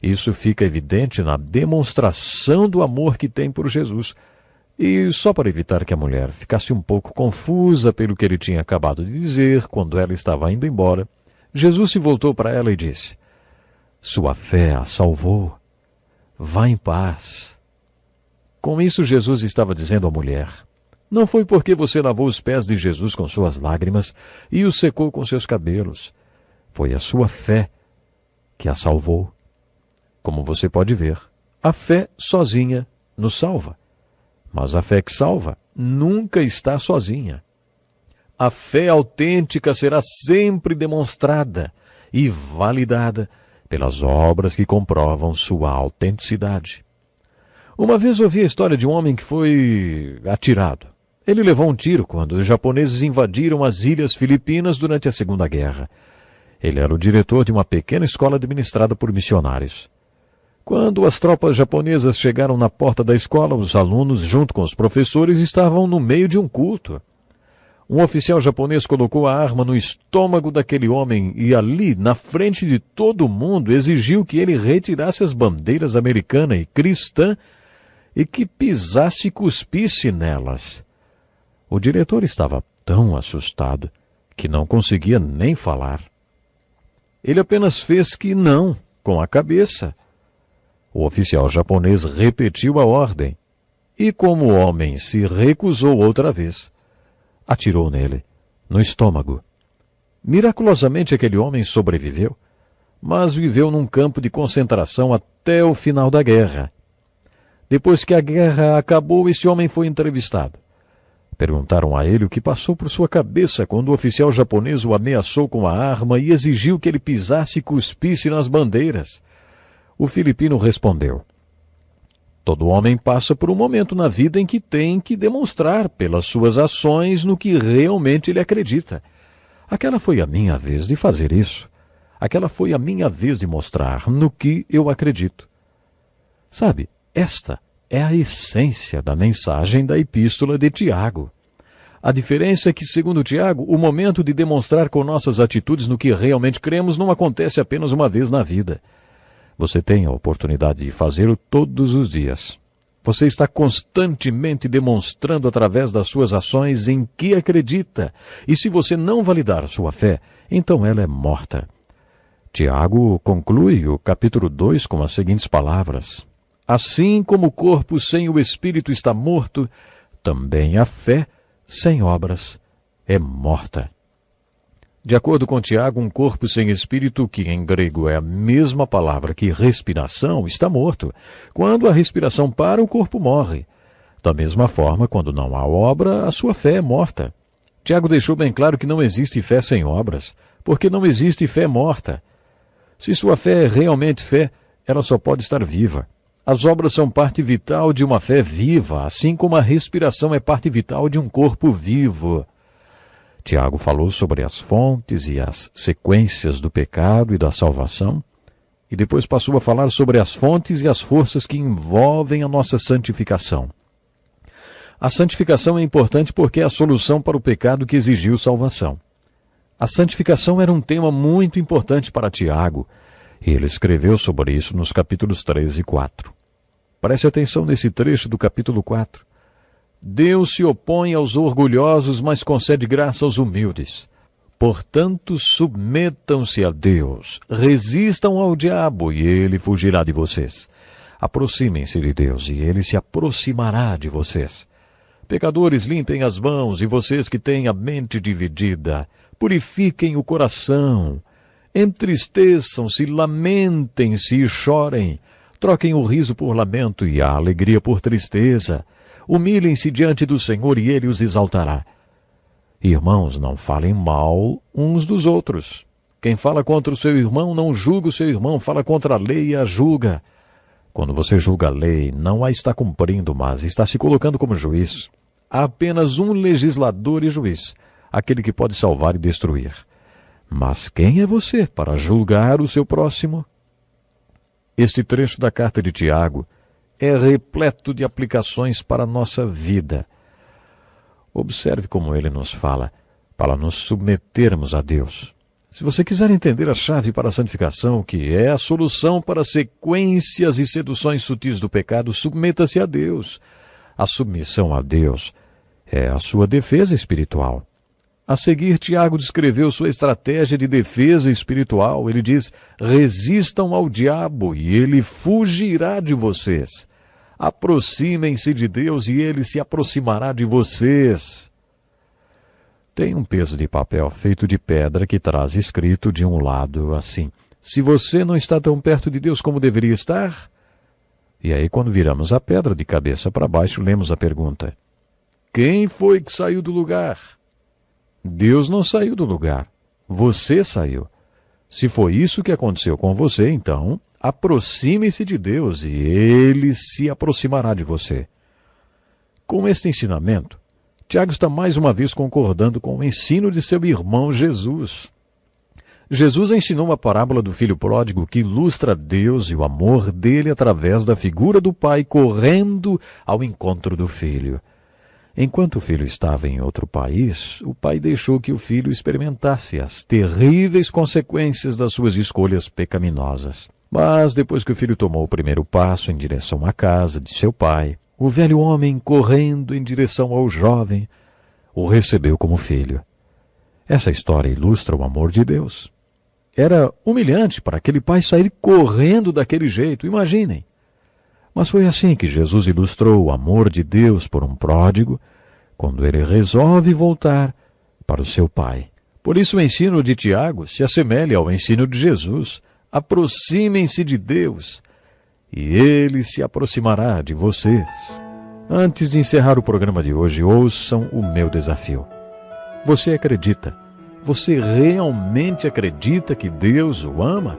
Isso fica evidente na demonstração do amor que tem por Jesus. E só para evitar que a mulher ficasse um pouco confusa pelo que ele tinha acabado de dizer, quando ela estava indo embora, Jesus se voltou para ela e disse: "Sua fé a salvou. Vá em paz." Com isso, Jesus estava dizendo à mulher: não foi porque você lavou os pés de Jesus com suas lágrimas e os secou com seus cabelos. Foi a sua fé que a salvou. Como você pode ver, a fé sozinha nos salva. Mas a fé que salva nunca está sozinha. A fé autêntica será sempre demonstrada e validada pelas obras que comprovam sua autenticidade. Uma vez ouvi a história de um homem que foi atirado. Ele levou um tiro quando os japoneses invadiram as ilhas Filipinas durante a Segunda Guerra. Ele era o diretor de uma pequena escola administrada por missionários. Quando as tropas japonesas chegaram na porta da escola, os alunos, junto com os professores, estavam no meio de um culto. Um oficial japonês colocou a arma no estômago daquele homem e ali, na frente de todo mundo, exigiu que ele retirasse as bandeiras americana e cristã e que pisasse e cuspisse nelas. O diretor estava tão assustado que não conseguia nem falar. Ele apenas fez que não, com a cabeça. O oficial japonês repetiu a ordem e, como o homem se recusou outra vez, atirou nele, no estômago. Miraculosamente aquele homem sobreviveu, mas viveu num campo de concentração até o final da guerra. Depois que a guerra acabou, esse homem foi entrevistado. Perguntaram a ele o que passou por sua cabeça quando o oficial japonês o ameaçou com a arma e exigiu que ele pisasse e cuspisse nas bandeiras. O filipino respondeu: todo homem passa por um momento na vida em que tem que demonstrar pelas suas ações no que realmente ele acredita. Aquela foi a minha vez de fazer isso. Aquela foi a minha vez de mostrar no que eu acredito. Sabe, esta é a essência da mensagem da Epístola de Tiago. A diferença é que, segundo Tiago, o momento de demonstrar com nossas atitudes no que realmente cremos não acontece apenas uma vez na vida. Você tem a oportunidade de fazê-lo todos os dias. Você está constantemente demonstrando através das suas ações em que acredita. E se você não validar sua fé, então ela é morta. Tiago conclui o capítulo 2 com as seguintes palavras: assim como o corpo sem o espírito está morto, também a fé sem obras é morta. De acordo com Tiago, um corpo sem espírito, que em grego é a mesma palavra que respiração, está morto. Quando a respiração para, o corpo morre. Da mesma forma, quando não há obra, a sua fé é morta. Tiago deixou bem claro que não existe fé sem obras, porque não existe fé morta. Se sua fé é realmente fé, ela só pode estar viva. As obras são parte vital de uma fé viva, assim como a respiração é parte vital de um corpo vivo. Tiago falou sobre as fontes e as sequências do pecado e da salvação, e depois passou a falar sobre as fontes e as forças que envolvem a nossa santificação. A santificação é importante porque é a solução para o pecado que exigiu salvação. A santificação era um tema muito importante para Tiago, e ele escreveu sobre isso nos capítulos 3 e 4. Preste atenção nesse trecho do capítulo 4. Deus se opõe aos orgulhosos, mas concede graça aos humildes. Portanto, submetam-se a Deus, resistam ao diabo, e ele fugirá de vocês. Aproximem-se de Deus, e ele se aproximará de vocês. Pecadores, limpem as mãos, e vocês que têm a mente dividida, purifiquem o coração. Entristeçam-se, lamentem-se e chorem. Troquem o riso por lamento e a alegria por tristeza. Humilhem-se diante do Senhor e Ele os exaltará. Irmãos, não falem mal uns dos outros. Quem fala contra o seu irmão não julga o seu irmão, fala contra a lei e a julga. Quando você julga a lei, não a está cumprindo, mas está se colocando como juiz. Há apenas um legislador e juiz, aquele que pode salvar e destruir. Mas quem é você para julgar o seu próximo? Este trecho da carta de Tiago é repleto de aplicações para a nossa vida. Observe como ele nos fala, para nos submetermos a Deus. Se você quiser entender a chave para a santificação, que é a solução para sequências e seduções sutis do pecado, submeta-se a Deus. A submissão a Deus é a sua defesa espiritual. A seguir, Tiago descreveu sua estratégia de defesa espiritual. Ele diz: resistam ao diabo e ele fugirá de vocês. Aproximem-se de Deus e ele se aproximará de vocês. Tem um peso de papel feito de pedra que traz escrito de um lado assim: se você não está tão perto de Deus como deveria estar. E aí, quando viramos a pedra de cabeça para baixo, lemos a pergunta: quem foi que saiu do lugar? Deus não saiu do lugar. Você saiu. Se foi isso que aconteceu com você, então aproxime-se de Deus e ele se aproximará de você. Com este ensinamento, Tiago está mais uma vez concordando com o ensino de seu irmão Jesus. Jesus ensinou a parábola do filho pródigo que ilustra Deus e o amor dele através da figura do pai correndo ao encontro do filho. Enquanto o filho estava em outro país, o pai deixou que o filho experimentasse as terríveis consequências das suas escolhas pecaminosas. Mas depois que o filho tomou o primeiro passo em direção à casa de seu pai, o velho homem, correndo em direção ao jovem, o recebeu como filho. Essa história ilustra o amor de Deus. Era humilhante para aquele pai sair correndo daquele jeito, imaginem. Mas foi assim que Jesus ilustrou o amor de Deus por um pródigo, quando ele resolve voltar para o seu pai. Por isso o ensino de Tiago se assemelha ao ensino de Jesus. Aproximem-se de Deus, e ele se aproximará de vocês. Antes de encerrar o programa de hoje, ouçam o meu desafio. Você acredita? Você realmente acredita que Deus o ama?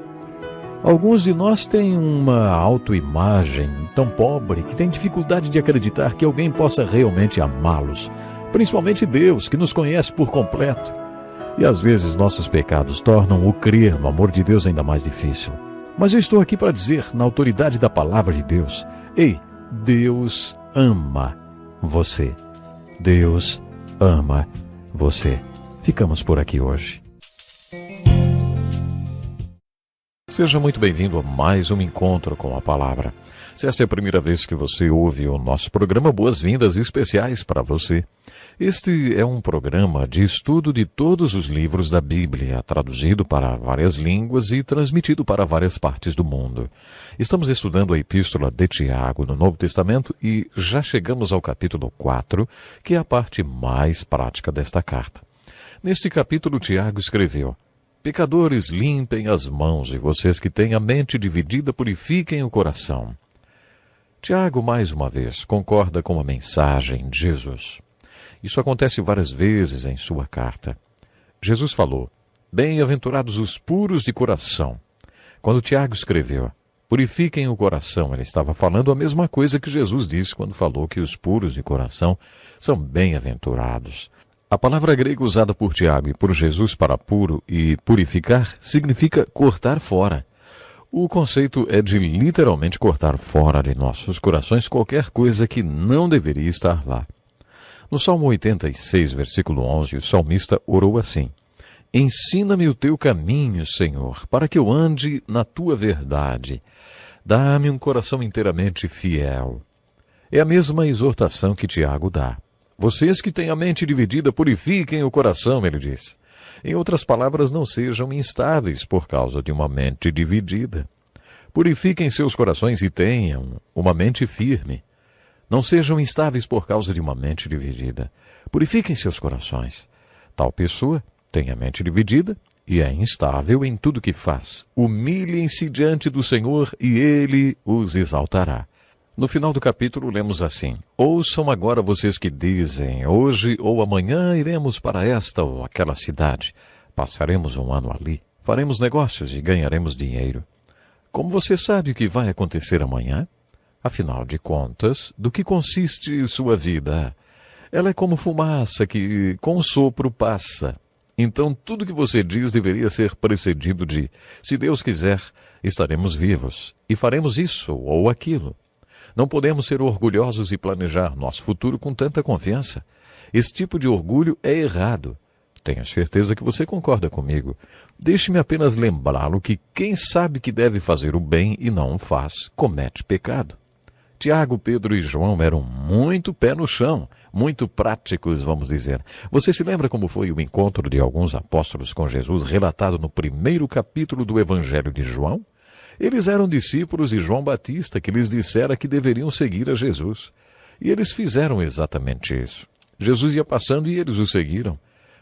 Alguns de nós têm uma autoimagem tão pobre que tem dificuldade de acreditar que alguém possa realmente amá-los, principalmente Deus, que nos conhece por completo. E às vezes nossos pecados tornam o crer no amor de Deus ainda mais difícil. Mas eu estou aqui para dizer, na autoridade da palavra de Deus: ei, Deus ama você. Deus ama você. Ficamos por aqui hoje. Seja muito bem-vindo a mais um encontro com a palavra. Se essa é a primeira vez que você ouve o nosso programa, boas-vindas especiais para você. Este é um programa de estudo de todos os livros da Bíblia, traduzido para várias línguas e transmitido para várias partes do mundo. Estamos estudando a Epístola de Tiago no Novo Testamento e já chegamos ao capítulo 4, que é a parte mais prática desta carta. Neste capítulo, Tiago escreveu: pecadores, limpem as mãos, e vocês que têm a mente dividida, purifiquem o coração. Tiago, mais uma vez, concorda com a mensagem de Jesus. Isso acontece várias vezes em sua carta. Jesus falou: bem-aventurados os puros de coração. Quando Tiago escreveu: purifiquem o coração, ele estava falando a mesma coisa que Jesus disse quando falou que os puros de coração são bem-aventurados. A palavra grega usada por Tiago e por Jesus para puro e purificar significa cortar fora. O conceito é de literalmente cortar fora de nossos corações qualquer coisa que não deveria estar lá. No Salmo 86, versículo 11, o salmista orou assim: ensina-me o teu caminho, Senhor, para que eu ande na tua verdade. Dá-me um coração inteiramente fiel. É a mesma exortação que Tiago dá. Vocês que têm a mente dividida, purifiquem o coração, ele diz. Em outras palavras, não sejam instáveis por causa de uma mente dividida. Purifiquem seus corações e tenham uma mente firme. Não sejam instáveis por causa de uma mente dividida. Purifiquem seus corações. Tal pessoa tem a mente dividida e é instável em tudo que faz. Humilhem-se diante do Senhor e Ele os exaltará. No final do capítulo, lemos assim: ouçam agora vocês que dizem: hoje ou amanhã iremos para esta ou aquela cidade. Passaremos um ano ali, faremos negócios e ganharemos dinheiro. Como você sabe o que vai acontecer amanhã? Afinal de contas, do que consiste sua vida? Ela é como fumaça que com o sopro passa. Então tudo que você diz deveria ser precedido de: se Deus quiser, estaremos vivos e faremos isso ou aquilo. Não podemos ser orgulhosos e planejar nosso futuro com tanta confiança. Esse tipo de orgulho é errado. Tenho certeza que você concorda comigo. Deixe-me apenas lembrá-lo que quem sabe que deve fazer o bem e não o faz, comete pecado. Tiago, Pedro e João eram muito pé no chão, muito práticos, vamos dizer. Você se lembra como foi o encontro de alguns apóstolos com Jesus relatado no primeiro capítulo do Evangelho de João? Eles eram discípulos de João Batista, que lhes dissera que deveriam seguir a Jesus. E eles fizeram exatamente isso. Jesus ia passando e eles o seguiram.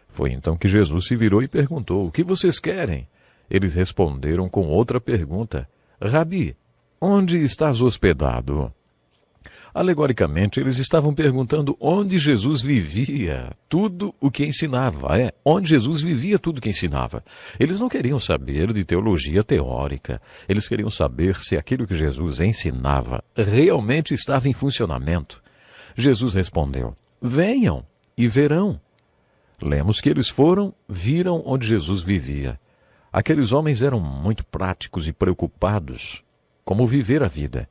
Foi então que Jesus se virou e perguntou: "O que vocês querem?" Eles responderam com outra pergunta: "Rabi, onde estás hospedado?" Alegoricamente, eles estavam perguntando onde Jesus vivia tudo o que ensinava. Onde Jesus vivia tudo o que ensinava. Eles não queriam saber de teologia teórica. Eles queriam saber se aquilo que Jesus ensinava realmente estava em funcionamento. Jesus respondeu: "Venham e verão." Lemos que eles foram, viram onde Jesus vivia. Aqueles homens eram muito práticos e preocupados como viver a vida.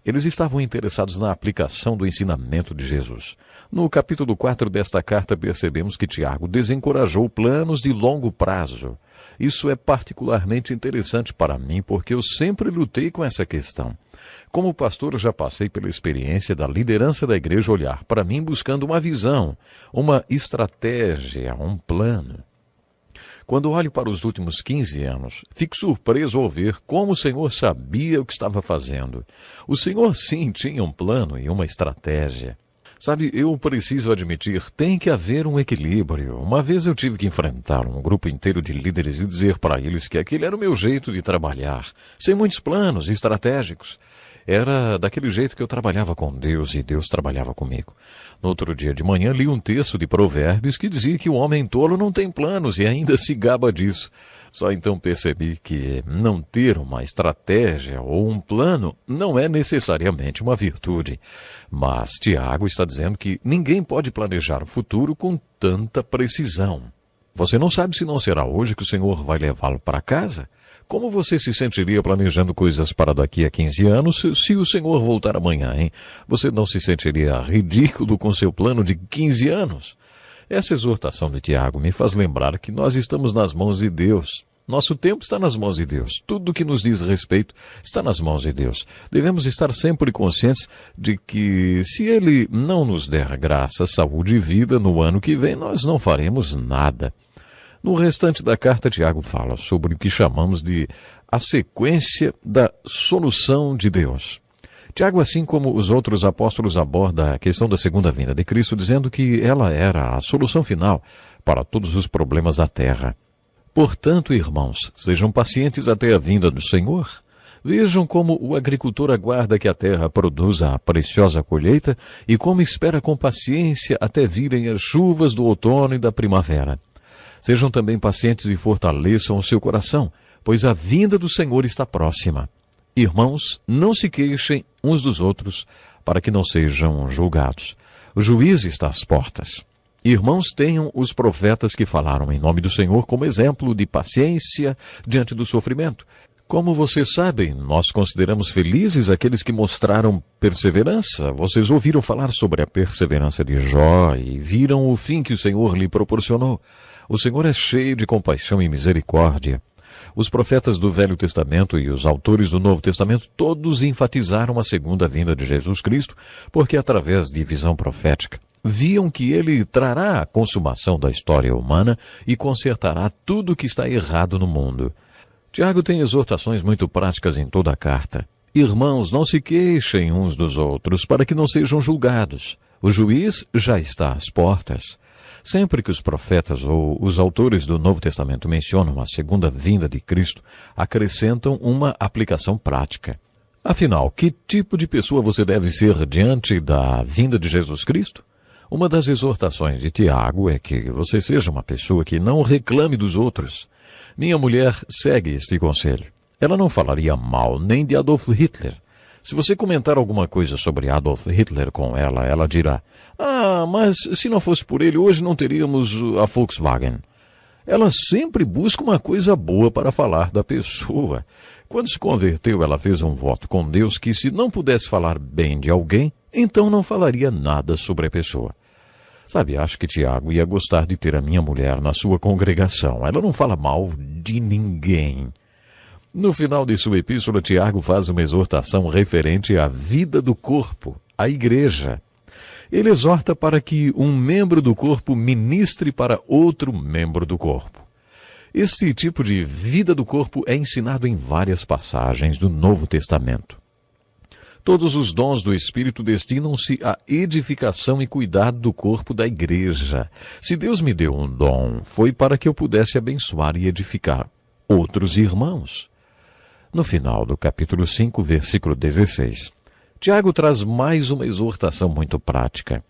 Eles estavam interessados na aplicação do ensinamento de Jesus. No capítulo 4 desta carta, percebemos que Tiago desencorajou planos de longo prazo. Isso é particularmente interessante para mim, porque eu sempre lutei com essa questão. Como pastor, já passei pela experiência da liderança da igreja olhar para mim buscando uma visão, uma estratégia, um plano. Quando olho para os últimos 15 anos, fico surpreso ao ver como o Senhor sabia o que estava fazendo. O Senhor, sim, tinha um plano e uma estratégia. Sabe, eu preciso admitir, tem que haver um equilíbrio. Uma vez eu tive que enfrentar um grupo inteiro de líderes e dizer para eles que aquele era o meu jeito de trabalhar, sem muitos planos estratégicos. Era daquele jeito que eu trabalhava com Deus e Deus trabalhava comigo. No outro dia de manhã li um texto de Provérbios que dizia que o homem tolo não tem planos e ainda se gaba disso. Só então percebi que não ter uma estratégia ou um plano não é necessariamente uma virtude. Mas Tiago está dizendo que ninguém pode planejar o futuro com tanta precisão. Você não sabe se não será hoje que o Senhor vai levá-lo para casa? Como você se sentiria planejando coisas para daqui a 15 anos se o Senhor voltar amanhã, hein? Você não se sentiria ridículo com seu plano de 15 anos? Essa exortação de Tiago me faz lembrar que nós estamos nas mãos de Deus. Nosso tempo está nas mãos de Deus. Tudo que nos diz respeito está nas mãos de Deus. Devemos estar sempre conscientes de que, se Ele não nos der graça, saúde e vida no ano que vem, nós não faremos nada. No restante da carta, Tiago fala sobre o que chamamos de a sequência da solução de Deus. Tiago, assim como os outros apóstolos, aborda a questão da segunda vinda de Cristo, dizendo que ela era a solução final para todos os problemas da terra. Portanto, irmãos, sejam pacientes até a vinda do Senhor. Vejam como o agricultor aguarda que a terra produza a preciosa colheita e como espera com paciência até virem as chuvas do outono e da primavera. Sejam também pacientes e fortaleçam o seu coração, pois a vinda do Senhor está próxima. Irmãos, não se queixem uns dos outros, para que não sejam julgados. O juiz está às portas. Irmãos, tenham os profetas que falaram em nome do Senhor como exemplo de paciência diante do sofrimento. Como vocês sabem, nós consideramos felizes aqueles que mostraram perseverança. Vocês ouviram falar sobre a perseverança de Jó e viram o fim que o Senhor lhe proporcionou. O Senhor é cheio de compaixão e misericórdia. Os profetas do Velho Testamento e os autores do Novo Testamento todos enfatizaram a segunda vinda de Jesus Cristo, porque através de visão profética viam que ele trará a consumação da história humana e consertará tudo o que está errado no mundo. Tiago tem exortações muito práticas em toda a carta. Irmãos, não se queixem uns dos outros, para que não sejam julgados. O juiz já está às portas. Sempre que os profetas ou os autores do Novo Testamento mencionam a segunda vinda de Cristo, acrescentam uma aplicação prática. Afinal, que tipo de pessoa você deve ser diante da vinda de Jesus Cristo? Uma das exortações de Tiago é que você seja uma pessoa que não reclame dos outros. Minha mulher segue este conselho. Ela não falaria mal nem de Adolf Hitler. Se você comentar alguma coisa sobre Adolf Hitler com ela, ela dirá: "Ah, mas se não fosse por ele, hoje não teríamos a Volkswagen." Ela sempre busca uma coisa boa para falar da pessoa. Quando se converteu, ela fez um voto com Deus que, se não pudesse falar bem de alguém, então não falaria nada sobre a pessoa. Sabe, acho que Tiago ia gostar de ter a minha mulher na sua congregação. Ela não fala mal de ninguém. No final de sua epístola, Tiago faz uma exortação referente à vida do corpo, à igreja. Ele exorta para que um membro do corpo ministre para outro membro do corpo. Esse tipo de vida do corpo é ensinado em várias passagens do Novo Testamento. Todos os dons do Espírito destinam-se à edificação e cuidado do corpo da igreja. Se Deus me deu um dom, foi para que eu pudesse abençoar e edificar outros irmãos. No final do capítulo 5, versículo 16, Tiago traz mais uma exortação muito prática.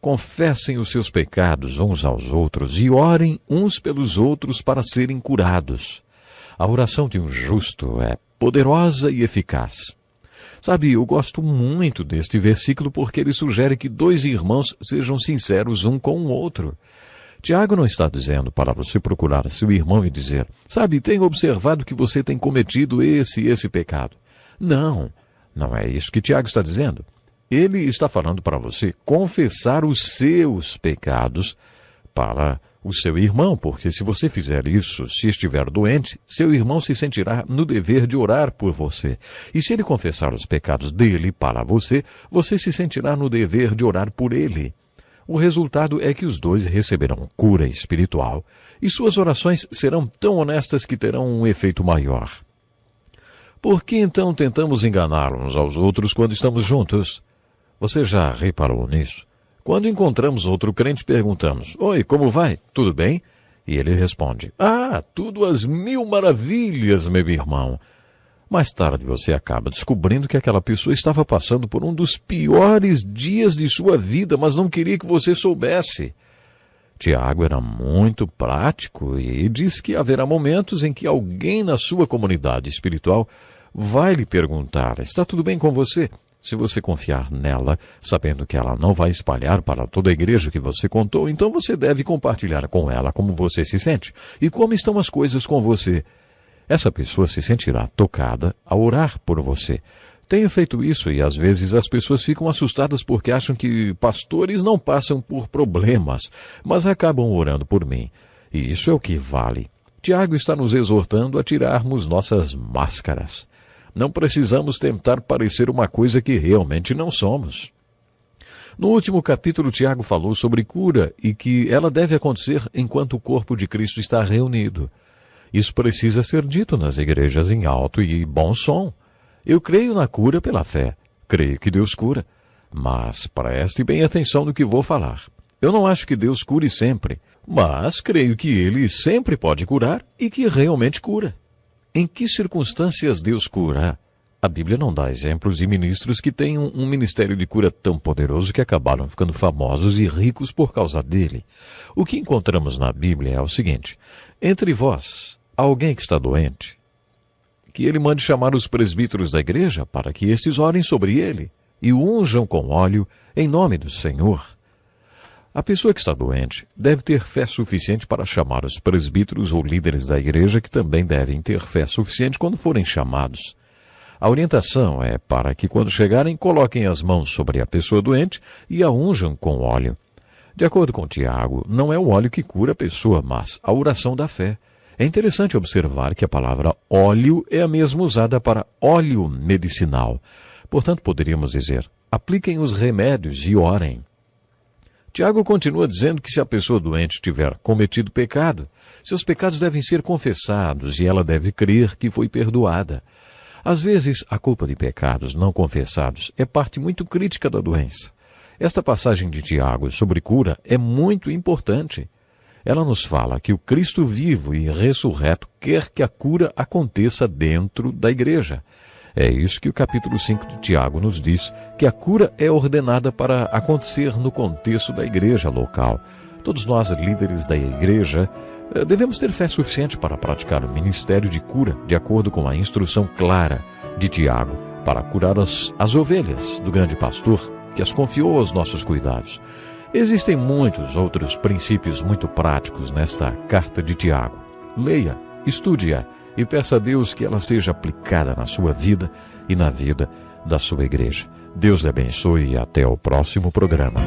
Confessem os seus pecados uns aos outros e orem uns pelos outros para serem curados. A oração de um justo é poderosa e eficaz. Sabe, eu gosto muito deste versículo porque ele sugere que dois irmãos sejam sinceros um com o outro. Tiago não está dizendo para você procurar seu irmão e dizer, sabe, tenho observado que você tem cometido esse e esse pecado. Não é isso que Tiago está dizendo. Ele está falando para você confessar os seus pecados para o seu irmão, porque se você fizer isso, se estiver doente, seu irmão se sentirá no dever de orar por você. E se ele confessar os pecados dele para você, você se sentirá no dever de orar por ele. O resultado é que os dois receberão cura espiritual e suas orações serão tão honestas que terão um efeito maior. Por que então tentamos enganar uns aos outros quando estamos juntos? Você já reparou nisso? Quando encontramos outro crente, perguntamos, oi, como vai? Tudo bem? E ele responde, tudo às mil maravilhas, meu irmão. Mais tarde você acaba descobrindo que aquela pessoa estava passando por um dos piores dias de sua vida, mas não queria que você soubesse. Tiago era muito prático e diz que haverá momentos em que alguém na sua comunidade espiritual vai lhe perguntar, está tudo bem com você? Se você confiar nela, sabendo que ela não vai espalhar para toda a igreja que você contou, então você deve compartilhar com ela como você se sente e como estão as coisas com você. Essa pessoa se sentirá tocada ao orar por você. Tenho feito isso e às vezes as pessoas ficam assustadas porque acham que pastores não passam por problemas, mas acabam orando por mim. E isso é o que vale. Tiago está nos exortando a tirarmos nossas máscaras. Não precisamos tentar parecer uma coisa que realmente não somos. No último capítulo, Tiago falou sobre cura e que ela deve acontecer enquanto o corpo de Cristo está reunido. Isso precisa ser dito nas igrejas em alto e bom som. Eu creio na cura pela fé. Creio que Deus cura. Mas preste bem atenção no que vou falar. Eu não acho que Deus cure sempre, mas creio que Ele sempre pode curar e que realmente cura. Em que circunstâncias Deus cura? A Bíblia não dá exemplos de ministros que tenham um ministério de cura tão poderoso que acabaram ficando famosos e ricos por causa dele. O que encontramos na Bíblia é o seguinte: entre vós, há alguém que está doente, que ele mande chamar os presbíteros da igreja para que estes orem sobre ele e o unjam com óleo em nome do Senhor. A pessoa que está doente deve ter fé suficiente para chamar os presbíteros ou líderes da igreja, que também devem ter fé suficiente quando forem chamados. A orientação é para que, quando chegarem, coloquem as mãos sobre a pessoa doente e a unjam com óleo. De acordo com Tiago, não é o óleo que cura a pessoa, mas a oração da fé. É interessante observar que a palavra óleo é a mesma usada para óleo medicinal. Portanto, poderíamos dizer, apliquem os remédios e orem. Tiago continua dizendo que se a pessoa doente tiver cometido pecado, seus pecados devem ser confessados e ela deve crer que foi perdoada. Às vezes, a culpa de pecados não confessados é parte muito crítica da doença. Esta passagem de Tiago sobre cura é muito importante. Ela nos fala que o Cristo vivo e ressurreto quer que a cura aconteça dentro da igreja. É isso que o capítulo 5 de Tiago nos diz, que a cura é ordenada para acontecer no contexto da igreja local. Todos nós, líderes da igreja, devemos ter fé suficiente para praticar o ministério de cura, de acordo com a instrução clara de Tiago, para curar as ovelhas do grande pastor, que as confiou aos nossos cuidados. Existem muitos outros princípios muito práticos nesta carta de Tiago. Leia, estude-a e peça a Deus que ela seja aplicada na sua vida e na vida da sua igreja. Deus lhe abençoe e até o próximo programa.